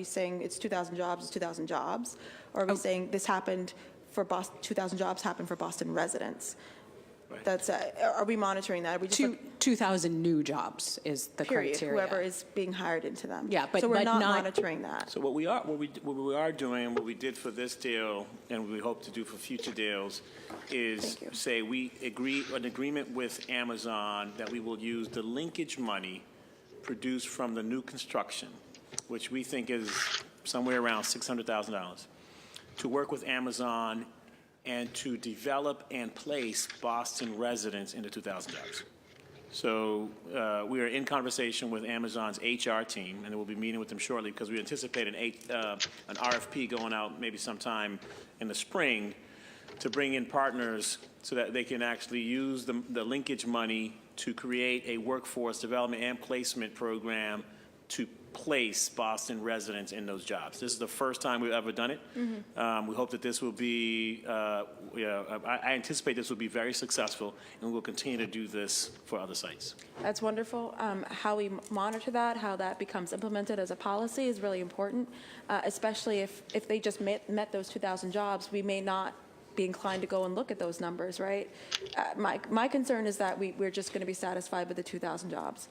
saying it's 2,000 jobs, it's 2,000 jobs? Or are we saying this happened for 2,000 jobs happened for Boston residents? Right. That's, are we monitoring that? Are we just 2,000 new jobs is the period, criteria. whoever is being hired into them? Yeah, but So we're not not- monitoring that? So what we are doing, what we did for this deal, and we hope to do for future deals, is Thank you. say we agree, an agreement with Amazon that we will use the linkage money produced from the new construction, which we think is somewhere around $600,000, to work with Amazon and to develop and place Boston residents into 2,000 jobs. So we are in conversation with Amazon's HR team, and we'll be meeting with them shortly because we anticipate an RFP going out maybe sometime in the spring to bring in partners so that they can actually use the linkage money to create a workforce development and placement program to place Boston residents in those jobs. This is the first time we've ever done it. We hope that this will be, I anticipate this will be very successful, and we will continue to do this for other sites. That's wonderful. How we monitor that, how that becomes implemented as a policy is really important, especially if they just met those 2,000 jobs, we may not be inclined to go and look at those numbers, right? My concern is that we're just going to be satisfied with the 2,000 jobs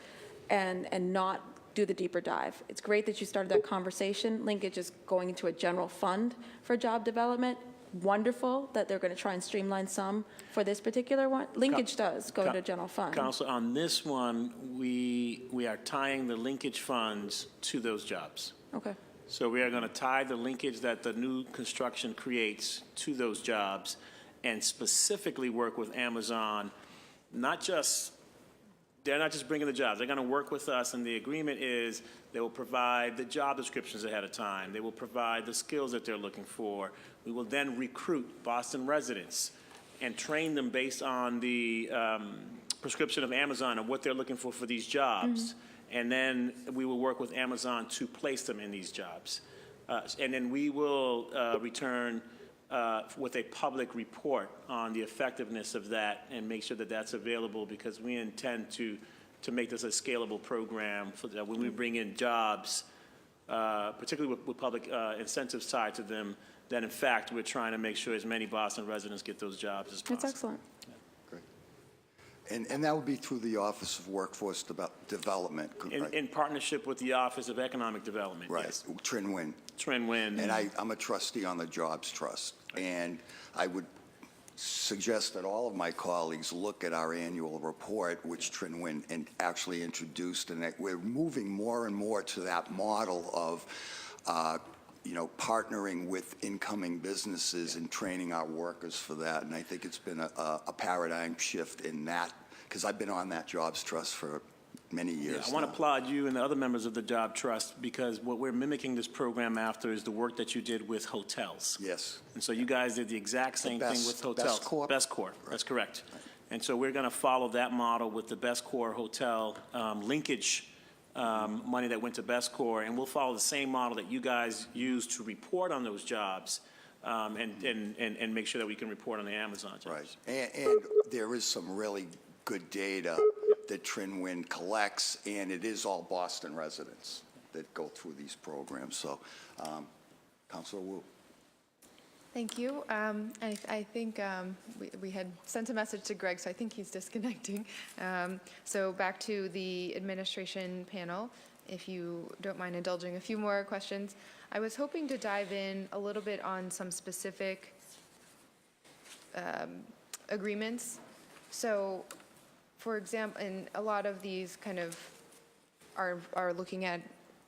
and not do the deeper dive. It's great that you started that conversation. Linkage is going into a general fund for job development. Wonderful that they're going to try and streamline some for this particular one. Linkage does go into general fund. Council, on this one, we are tying the linkage funds to those jobs. Okay. So we are going to tie the linkage that the new construction creates to those jobs and specifically work with Amazon, they're not just bringing the jobs. They're going to work with us, and the agreement is they will provide the job descriptions ahead of time. They will provide the skills that they're looking for. We will then recruit Boston residents and train them based on the prescription of Amazon and what they're looking for these jobs. And then we will work with Amazon to place them in these jobs. And then we will return with a public report on the effectiveness of that and make sure that that's available, because we intend to make this a scalable program so that when we bring in jobs, particularly with public incentives tied to them, that in fact we're trying to make sure as many Boston residents get those jobs as possible. That's excellent. Great. And that would be through the Office of Workforce Development, right? In partnership with the Office of Economic Development. Right, Yes. Trinwin. Trinwin. And I'm a trustee on the Jobs Trust. And I would suggest that all of my colleagues look at our annual report, which Trinwin actually introduced, and that we're moving more and more to that model of, partnering with incoming businesses and training our workers for that. And I think it's been a paradigm shift in that, because I've been on that Jobs Trust for many years I want to now. applaud you and the other members of the Job Trust, because what we're mimicking this program after is the work that you did with hotels. Yes. And so you guys did the exact same thing with hotels. Best Corp? Best Corp, that's correct. And so we're going to follow that model with the Best Corp hotel linkage money that went to Best Corp, and we'll follow the same model that you guys use to report on those jobs and make sure that we can report on the Amazon jobs. Right. And there is some really good data that Trinwin collects, and it is all Boston residents that go through these programs. So, Councilor Wu. Thank you. I think we had sent a message to Greg, so I think he's disconnecting. So back to the administration panel, if you don't mind indulging a few more questions. I was hoping to dive in a little bit on some specific agreements. So, for example, and a lot of these kind of are looking at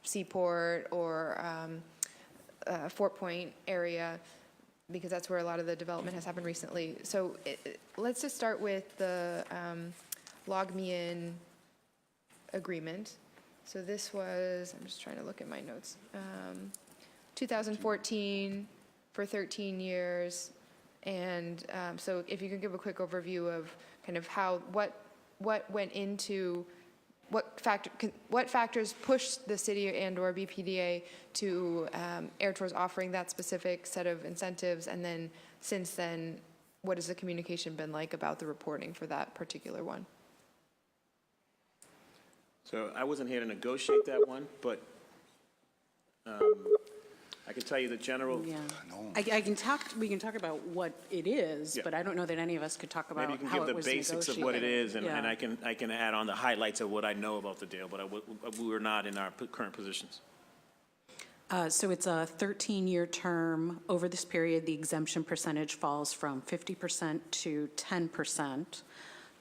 Seaport or Fort Point area, because that's where a lot of the development has happened recently. So let's just start with the Log Me In agreement. So this was, I'm just trying to look at my notes. 2014 for 13 years. And so if you could give a quick overview of kind of what went into, what factors pushed the city and/or BPDA to err towards offering that specific set of incentives, and then since then, what has the communication been like about the reporting for that particular one? So I wasn't here to negotiate that one, but I can tell you the general, Yeah. We can talk about what it is, Yeah. but I don't know that any of us could talk about maybe you can how give it the was basics of what it is, and Yeah. I can add on the highlights of what I know about the deal, but we were not in our current positions. So it's a 13-year term. Over this period, the exemption percentage falls from 50% to 10%.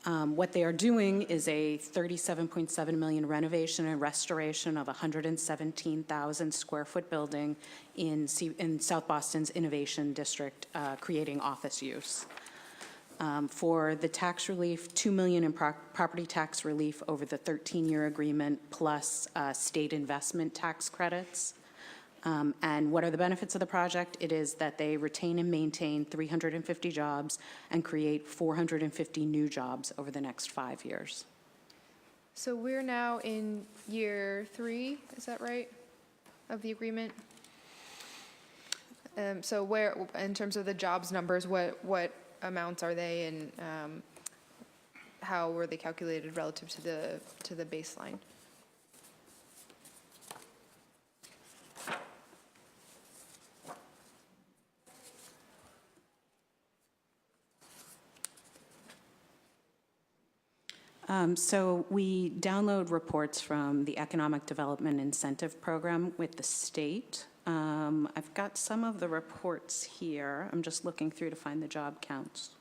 What they are doing is a $37.7 million renovation and restoration of a 117,000 square foot building in South Boston's Innovation District, creating office use. For the tax relief, $2 million in property tax relief over the 13-year agreement, plus state investment tax credits. And what are the benefits of the project? It is that they retain and maintain 350 jobs and create 450 new jobs over the next 5 years. So we're now in year 3, is that right, of the agreement? So where, in terms of the jobs numbers, what amounts are they, and how were they calculated relative to the baseline? So we download reports from the Economic Development Incentive Program with the state. I've got some of the reports here. I'm just looking through to find the job counts.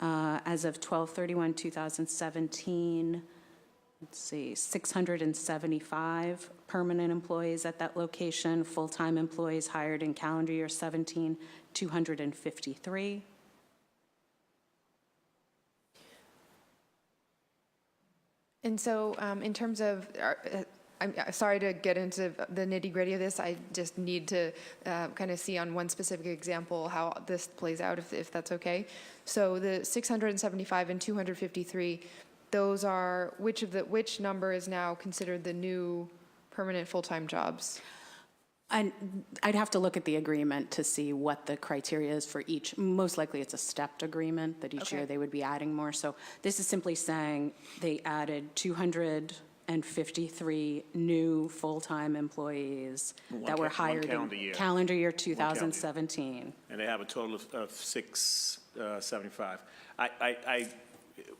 As of 12/31/2017, let's see, 675 permanent employees at that location, full-time employees hired in calendar year 17, 253. And so in terms of, I'm sorry to get into the nitty-gritty of this. I just need to kind of see on one specific example how this plays out, if that's okay. So the 675 and 253, those are, which number is now considered the new permanent full-time jobs? And I'd have to look at the agreement to see what the criteria is for each. Most likely it's a stepped agreement that each year they would be adding more. So this is simply saying they added 253 new full-time employees that were hired in calendar year 2017. And they have a total of 675.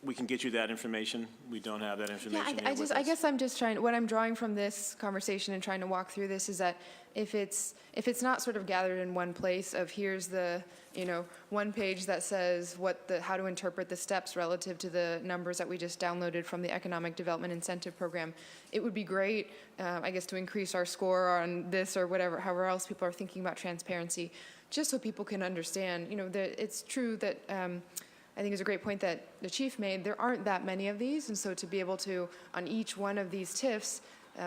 We can get you that information. We don't have that information here with us. I guess I'm just trying, what I'm drawing from this conversation and trying to walk through this is that if it's not sort of gathered in one place of here's the, one page that says how to interpret the steps relative to the numbers that we just downloaded from the Economic Development Incentive Program, it would be great, I guess, to increase our score on this or whatever, however else people are thinking about transparency, just so people can understand, that it's true that, I think it's a great point that the chief made. There aren't that many of these, and so to be able to, on each one of these TIFs,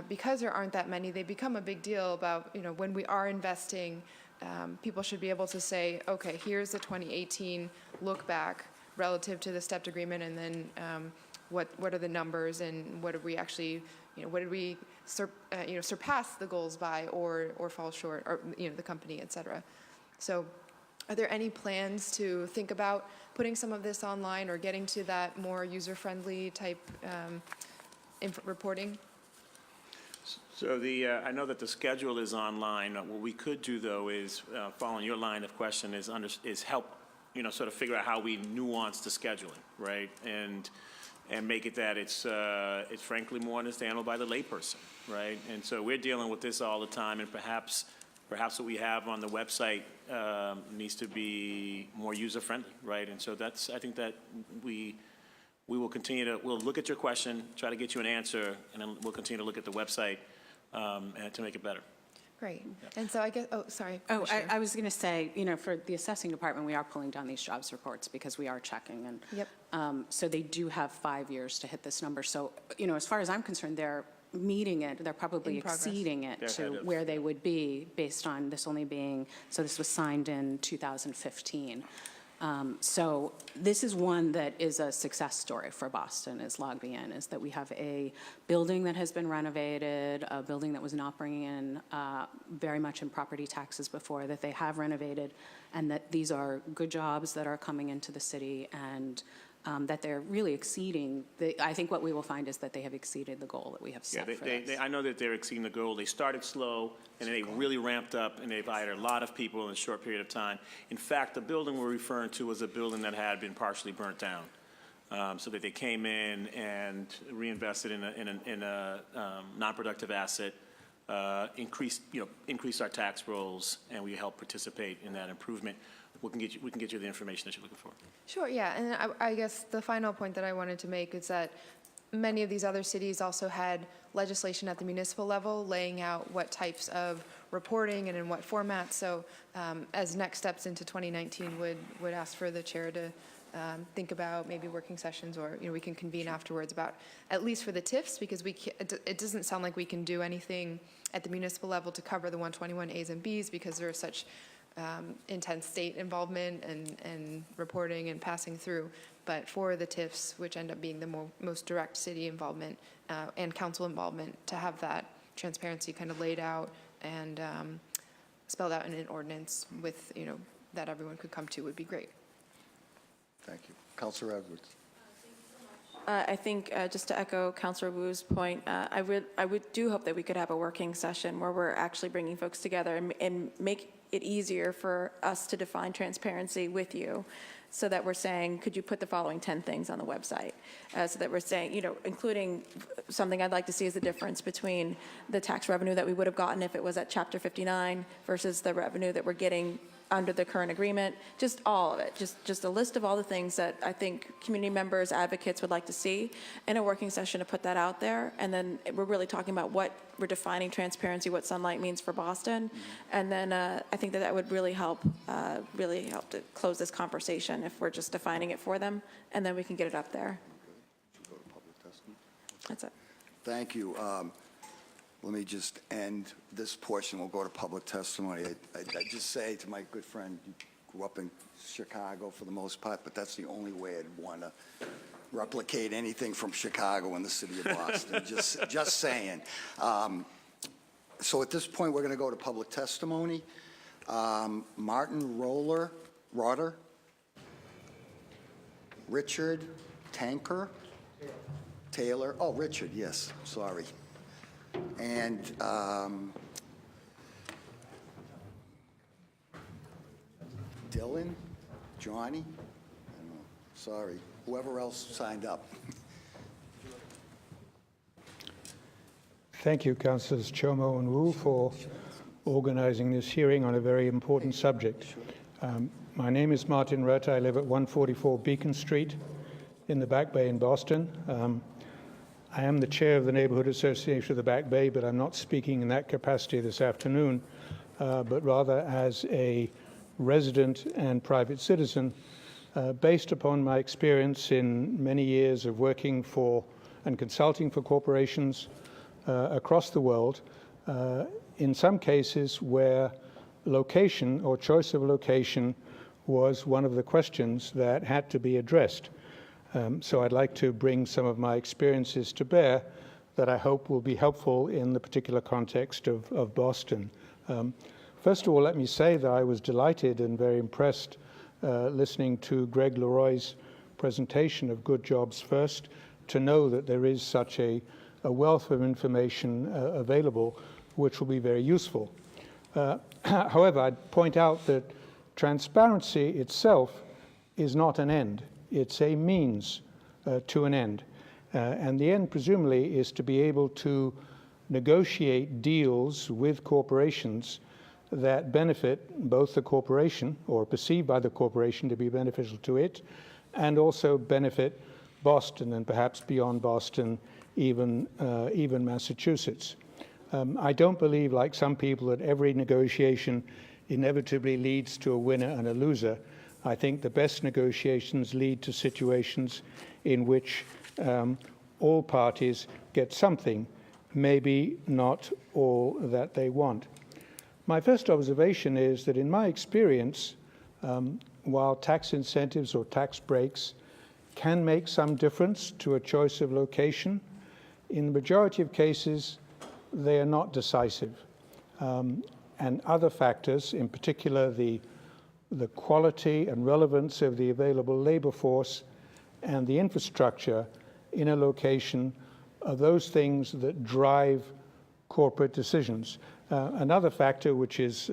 because there aren't that many, they become a big deal about, when we are investing, people should be able to say, okay, here's the 2018 look back relative to the stepped agreement, and then what are the numbers, and what did we actually, what did we surpass the goals by, or fall short, or the company, et cetera. So are there any plans to think about putting some of this online or getting to that more user-friendly type reporting? So I know that the schedule is online. What we could do, though, is, following your line of question, is help, sort of figure out how we nuance the scheduling, right? And make it that it's frankly more understandable by the layperson, right? And so we're dealing with this all the time, and perhaps what we have on the website needs to be more user-friendly, right? And so I think that we will continue we'll look at your question, try to get you an answer, and then we'll continue to look at the website and to make it better. Great. And so I guess, oh, sorry. Oh, Commissioner. I was going to say, for the assessing department, we are pulling down these jobs reports because we are checking. And Yep. so they do have 5 years to hit this number. So, as far as I'm concerned, they're meeting it. They're probably In progress. exceeding it They're to ahead of- where they would be based on this only being, so this was signed in 2015. So this is one that is a success story for Boston, is Log BN, is that we have a building that has been renovated, a building that was not bringing in very much in property taxes before, that they have renovated, and that these are good jobs that are coming into the city, and that they're really exceeding, I think what we will find is that they have exceeded the goal that we have Yeah, set for this. I know that they're exceeding the goal. They started slow, and then they really ramped up, and they've hired a lot of people in a short period of time. In fact, the building we're referring to was a building that had been partially burnt down, so that they came in and reinvested in a non-productive asset, increased our tax rolls, and we helped participate in that improvement. We can get you the information that you're looking for. Sure, yeah, and I guess the final point that I wanted to make is that many of these other cities also had legislation at the municipal level laying out what types of reporting and in what formats. So as next steps into 2019, would ask for the chair to think about maybe working sessions, or we can convene afterwards about, at least for the TIFs, because it doesn't sound like we can do anything at the municipal level to cover the 121 A's and B's because there is such intense state involvement and reporting and passing through. But for the TIFs, which end up being the most direct city involvement and council involvement, to have that transparency kind of laid out and spelled out in an ordinance with, that everyone could come to would be great. Thank you. Councilor Edwards. I think, just to echo Councilor Wu's point, I would do hope that we could have a working session where we're actually bringing folks together and make it easier for us to define transparency with you, so that we're saying, could you put the following 10 things on the website? So that we're saying, including something I'd like to see is the difference between the tax revenue that we would have gotten if it was at Chapter 59 versus the revenue that we're getting under the current agreement, just all of it, just a list of all the things that I think community members, advocates would like to see in a working session, to put that out there. And then we're really talking about what we're defining transparency, what sunlight means for Boston. And then I think that would really help to close this conversation if we're just defining it for them, and then we can get it up there. That's it. Thank you. Let me just end this portion. We'll go to public testimony. I just say to my good friend, you grew up in Chicago for the most part, but that's the only way I'd want to replicate anything from Chicago in the city of Boston. just saying. So at this point, we're going to go to public testimony. Martin Rotter, Richard Tanker, Taylor. Oh, Richard, yes, sorry. And Dylan, Johnny, I don't know, sorry, whoever else signed up. Thank you, Councillors Chomo and Wu, for organizing this hearing on a very important subject. My name is Martin Rett. I live at 144 Beacon Street in the Back Bay in Boston. I am the chair of the Neighborhood Association of the Back Bay, but I'm not speaking in that capacity this afternoon, but rather as a resident and private citizen, based upon my experience in many years of working for and consulting for corporations across the world, in some cases where location or choice of location was one of the questions that had to be addressed. So I'd like to bring some of my experiences to bear that I hope will be helpful in the particular context of Boston. First of all, let me say that I was delighted and very impressed listening to Greg Leroy's presentation of Good Jobs First, to know that there is such a wealth of information available, which will be very useful. However, I'd point out that transparency itself is not an end. It's a means to an end. And the end, presumably, is to be able to negotiate deals with corporations that benefit both the corporation, or perceived by the corporation to be beneficial to it, and also benefit Boston, and perhaps beyond Boston, even Massachusetts. I don't believe, like some people, that every negotiation inevitably leads to a winner and a loser. I think the best negotiations lead to situations in which all parties get something, maybe not all that they want. My first observation is that in my experience, while tax incentives or tax breaks can make some difference to a choice of location, in the majority of cases, they are not decisive. And other factors, in particular the quality and relevance of the available labor force and the infrastructure in a location, are those things that drive corporate decisions. Another factor which is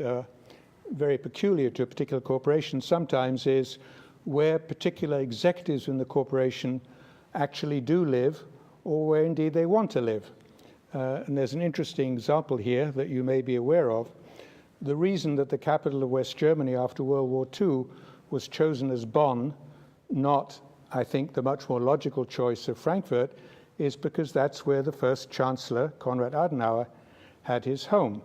very peculiar to a particular corporation sometimes is where particular executives in the corporation actually do live, or where indeed they want to live. And there's an interesting example here that you may be aware of. The reason that the capital of West Germany after World War II was chosen as Bonn, not, I think, the much more logical choice of Frankfurt, is because that's where the first Chancellor, Konrad Adenauer, had his home.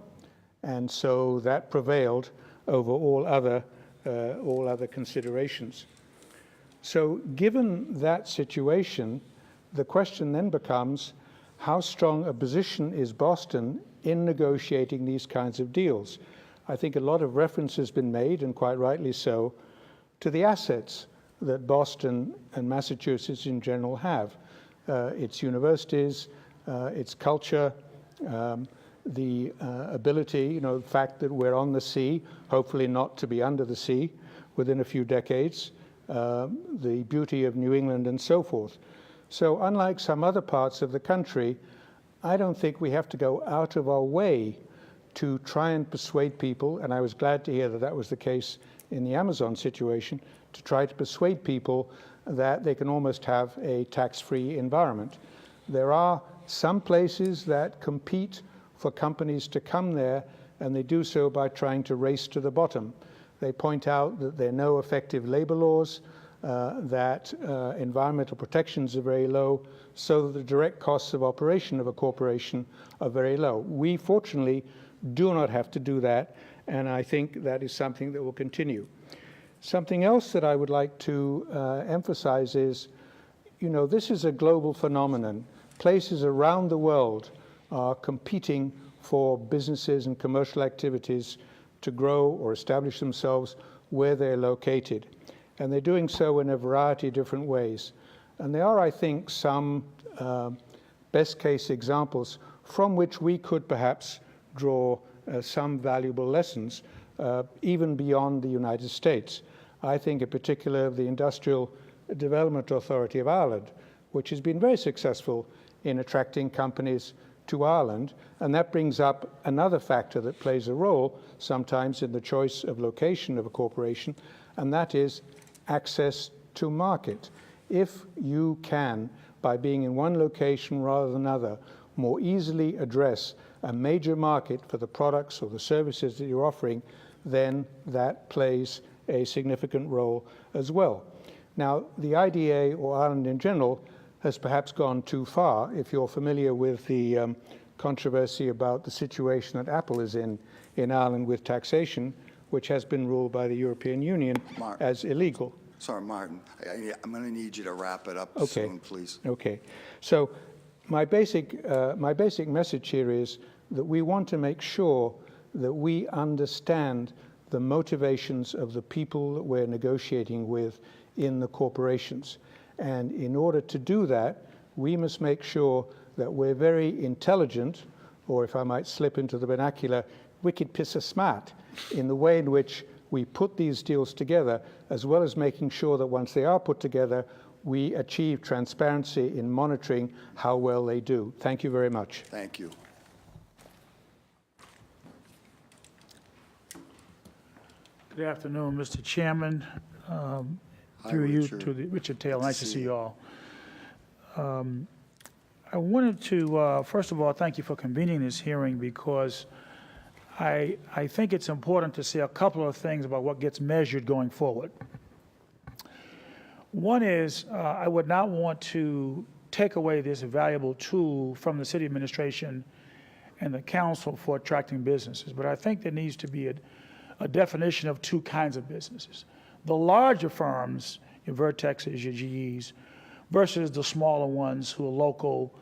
And so that prevailed over all other considerations. So given that situation, the question then becomes, how strong a position is Boston in negotiating these kinds of deals? I think a lot of reference has been made, and quite rightly so, to the assets that Boston and Massachusetts in general have. Its universities, its culture, the ability, the fact that we're on the sea, hopefully not to be under the sea within a few decades, the beauty of New England and so forth. So unlike some other parts of the country, I don't think we have to go out of our way to try and persuade people, and I was glad to hear that that was the case in the Amazon situation, to try to persuade people that they can almost have a tax-free environment. There are some places that compete for companies to come there, and they do so by trying to race to the bottom. They point out that there are no effective labor laws, that environmental protections are very low, so that the direct costs of operation of a corporation are very low. We, fortunately, do not have to do that, and I think that is something that will continue. Something else that I would like to emphasize is, this is a global phenomenon. Places around the world are competing for businesses and commercial activities to grow or establish themselves where they're located. And they're doing so in a variety of different ways. And there are, I think, some best case examples from which we could perhaps draw some valuable lessons, even beyond the United States. I think in particular of the Industrial Development Authority of Ireland, which has been very successful in attracting companies to Ireland. And that brings up another factor that plays a role sometimes in the choice of location of a corporation, and that is access to market. If you can, by being in one location rather than another, more easily address a major market for the products or the services that you're offering, then that plays a significant role as well. Now, the IDA, or Ireland in general, has perhaps gone too far. If you're familiar with the controversy about the situation that Apple is in Ireland with taxation, which has been ruled by the European Union as illegal. Sorry, Martin, I'm going to need you to wrap it up soon, please. Okay. So my basic message here is that we want to make sure that we understand the motivations of the people that we're negotiating with in the corporations. And in order to do that, we must make sure that we're very intelligent, or if I might slip into the vernacular, wicked pisser smart, in the way in which we put these deals together, as well as making sure that once they are put together, we achieve transparency in monitoring how well they do. Thank you very much. Thank you. Good afternoon, Mr. Chairman. Through you to the Richard Taylor. Nice to see you all. I wanted to, first of all, thank you for convening this hearing, because I think it's important to say a couple of things about what gets measured going forward. One is I would not want to take away this valuable tool from the city administration and the council for attracting businesses, but I think there needs to be a definition of two kinds of businesses. The larger firms, your Vertexes, your GEs, versus the smaller ones who are local,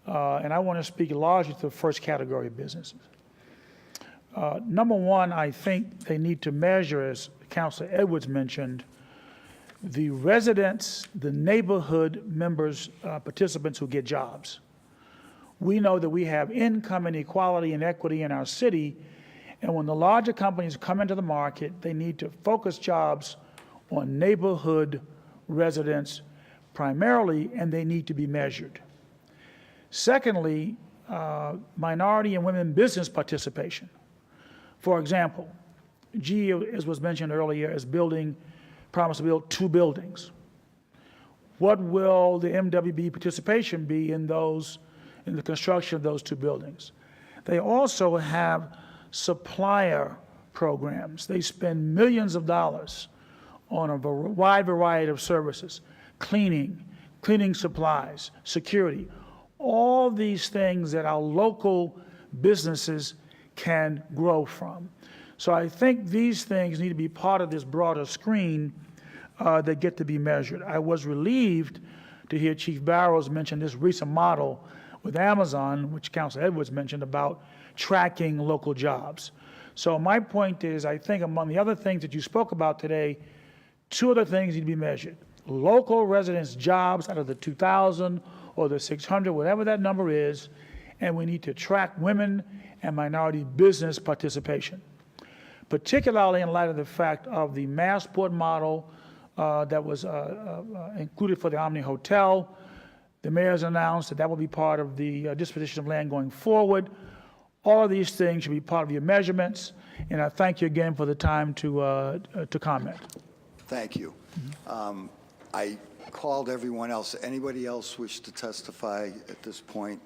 and I want to speak largely to the first category of businesses. Number one, I think they need to measure, as Councilor Edwards mentioned, the residents, the neighborhood members, participants who get jobs. We know that we have income inequality and equity in our city, and when the larger companies come into the market, they need to focus jobs on neighborhood residents primarily, and they need to be measured. Secondly, minority and women business participation. For example, GE, as was mentioned earlier, is promised to build 2 buildings. What will the MWB participation be in the construction of those 2 buildings? They also have supplier programs. They spend millions of dollars on a wide variety of services, cleaning supplies, security, all these things that our local businesses can grow from. So I think these things need to be part of this broader screen that get to be measured. I was relieved to hear Chief Barrows mention this recent model with Amazon, which Councilor Edwards mentioned, about tracking local jobs. So my point is, I think among the other things that you spoke about today, 2 other things need to be measured. Local residents' jobs out of the 2,000 or the 600, whatever that number is, and we need to track women and minority business participation, particularly in light of the fact of the Massport model that was included for the Omni Hotel. The mayor has announced that will be part of the disposition of land going forward. All of these things should be part of your measurements, and I thank you again for the time to comment. Thank you. I called everyone else. Anybody else wish to testify at this point?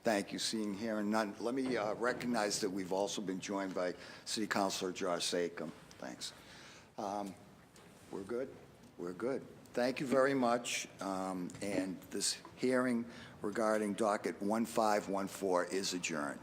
Thank you. Seeing, hearing none. Let me recognize that we've also been joined by City Councilor Josh Sakem. Thanks. We're good? We're good. Thank you very much. And this hearing regarding docket 1514 is adjourned.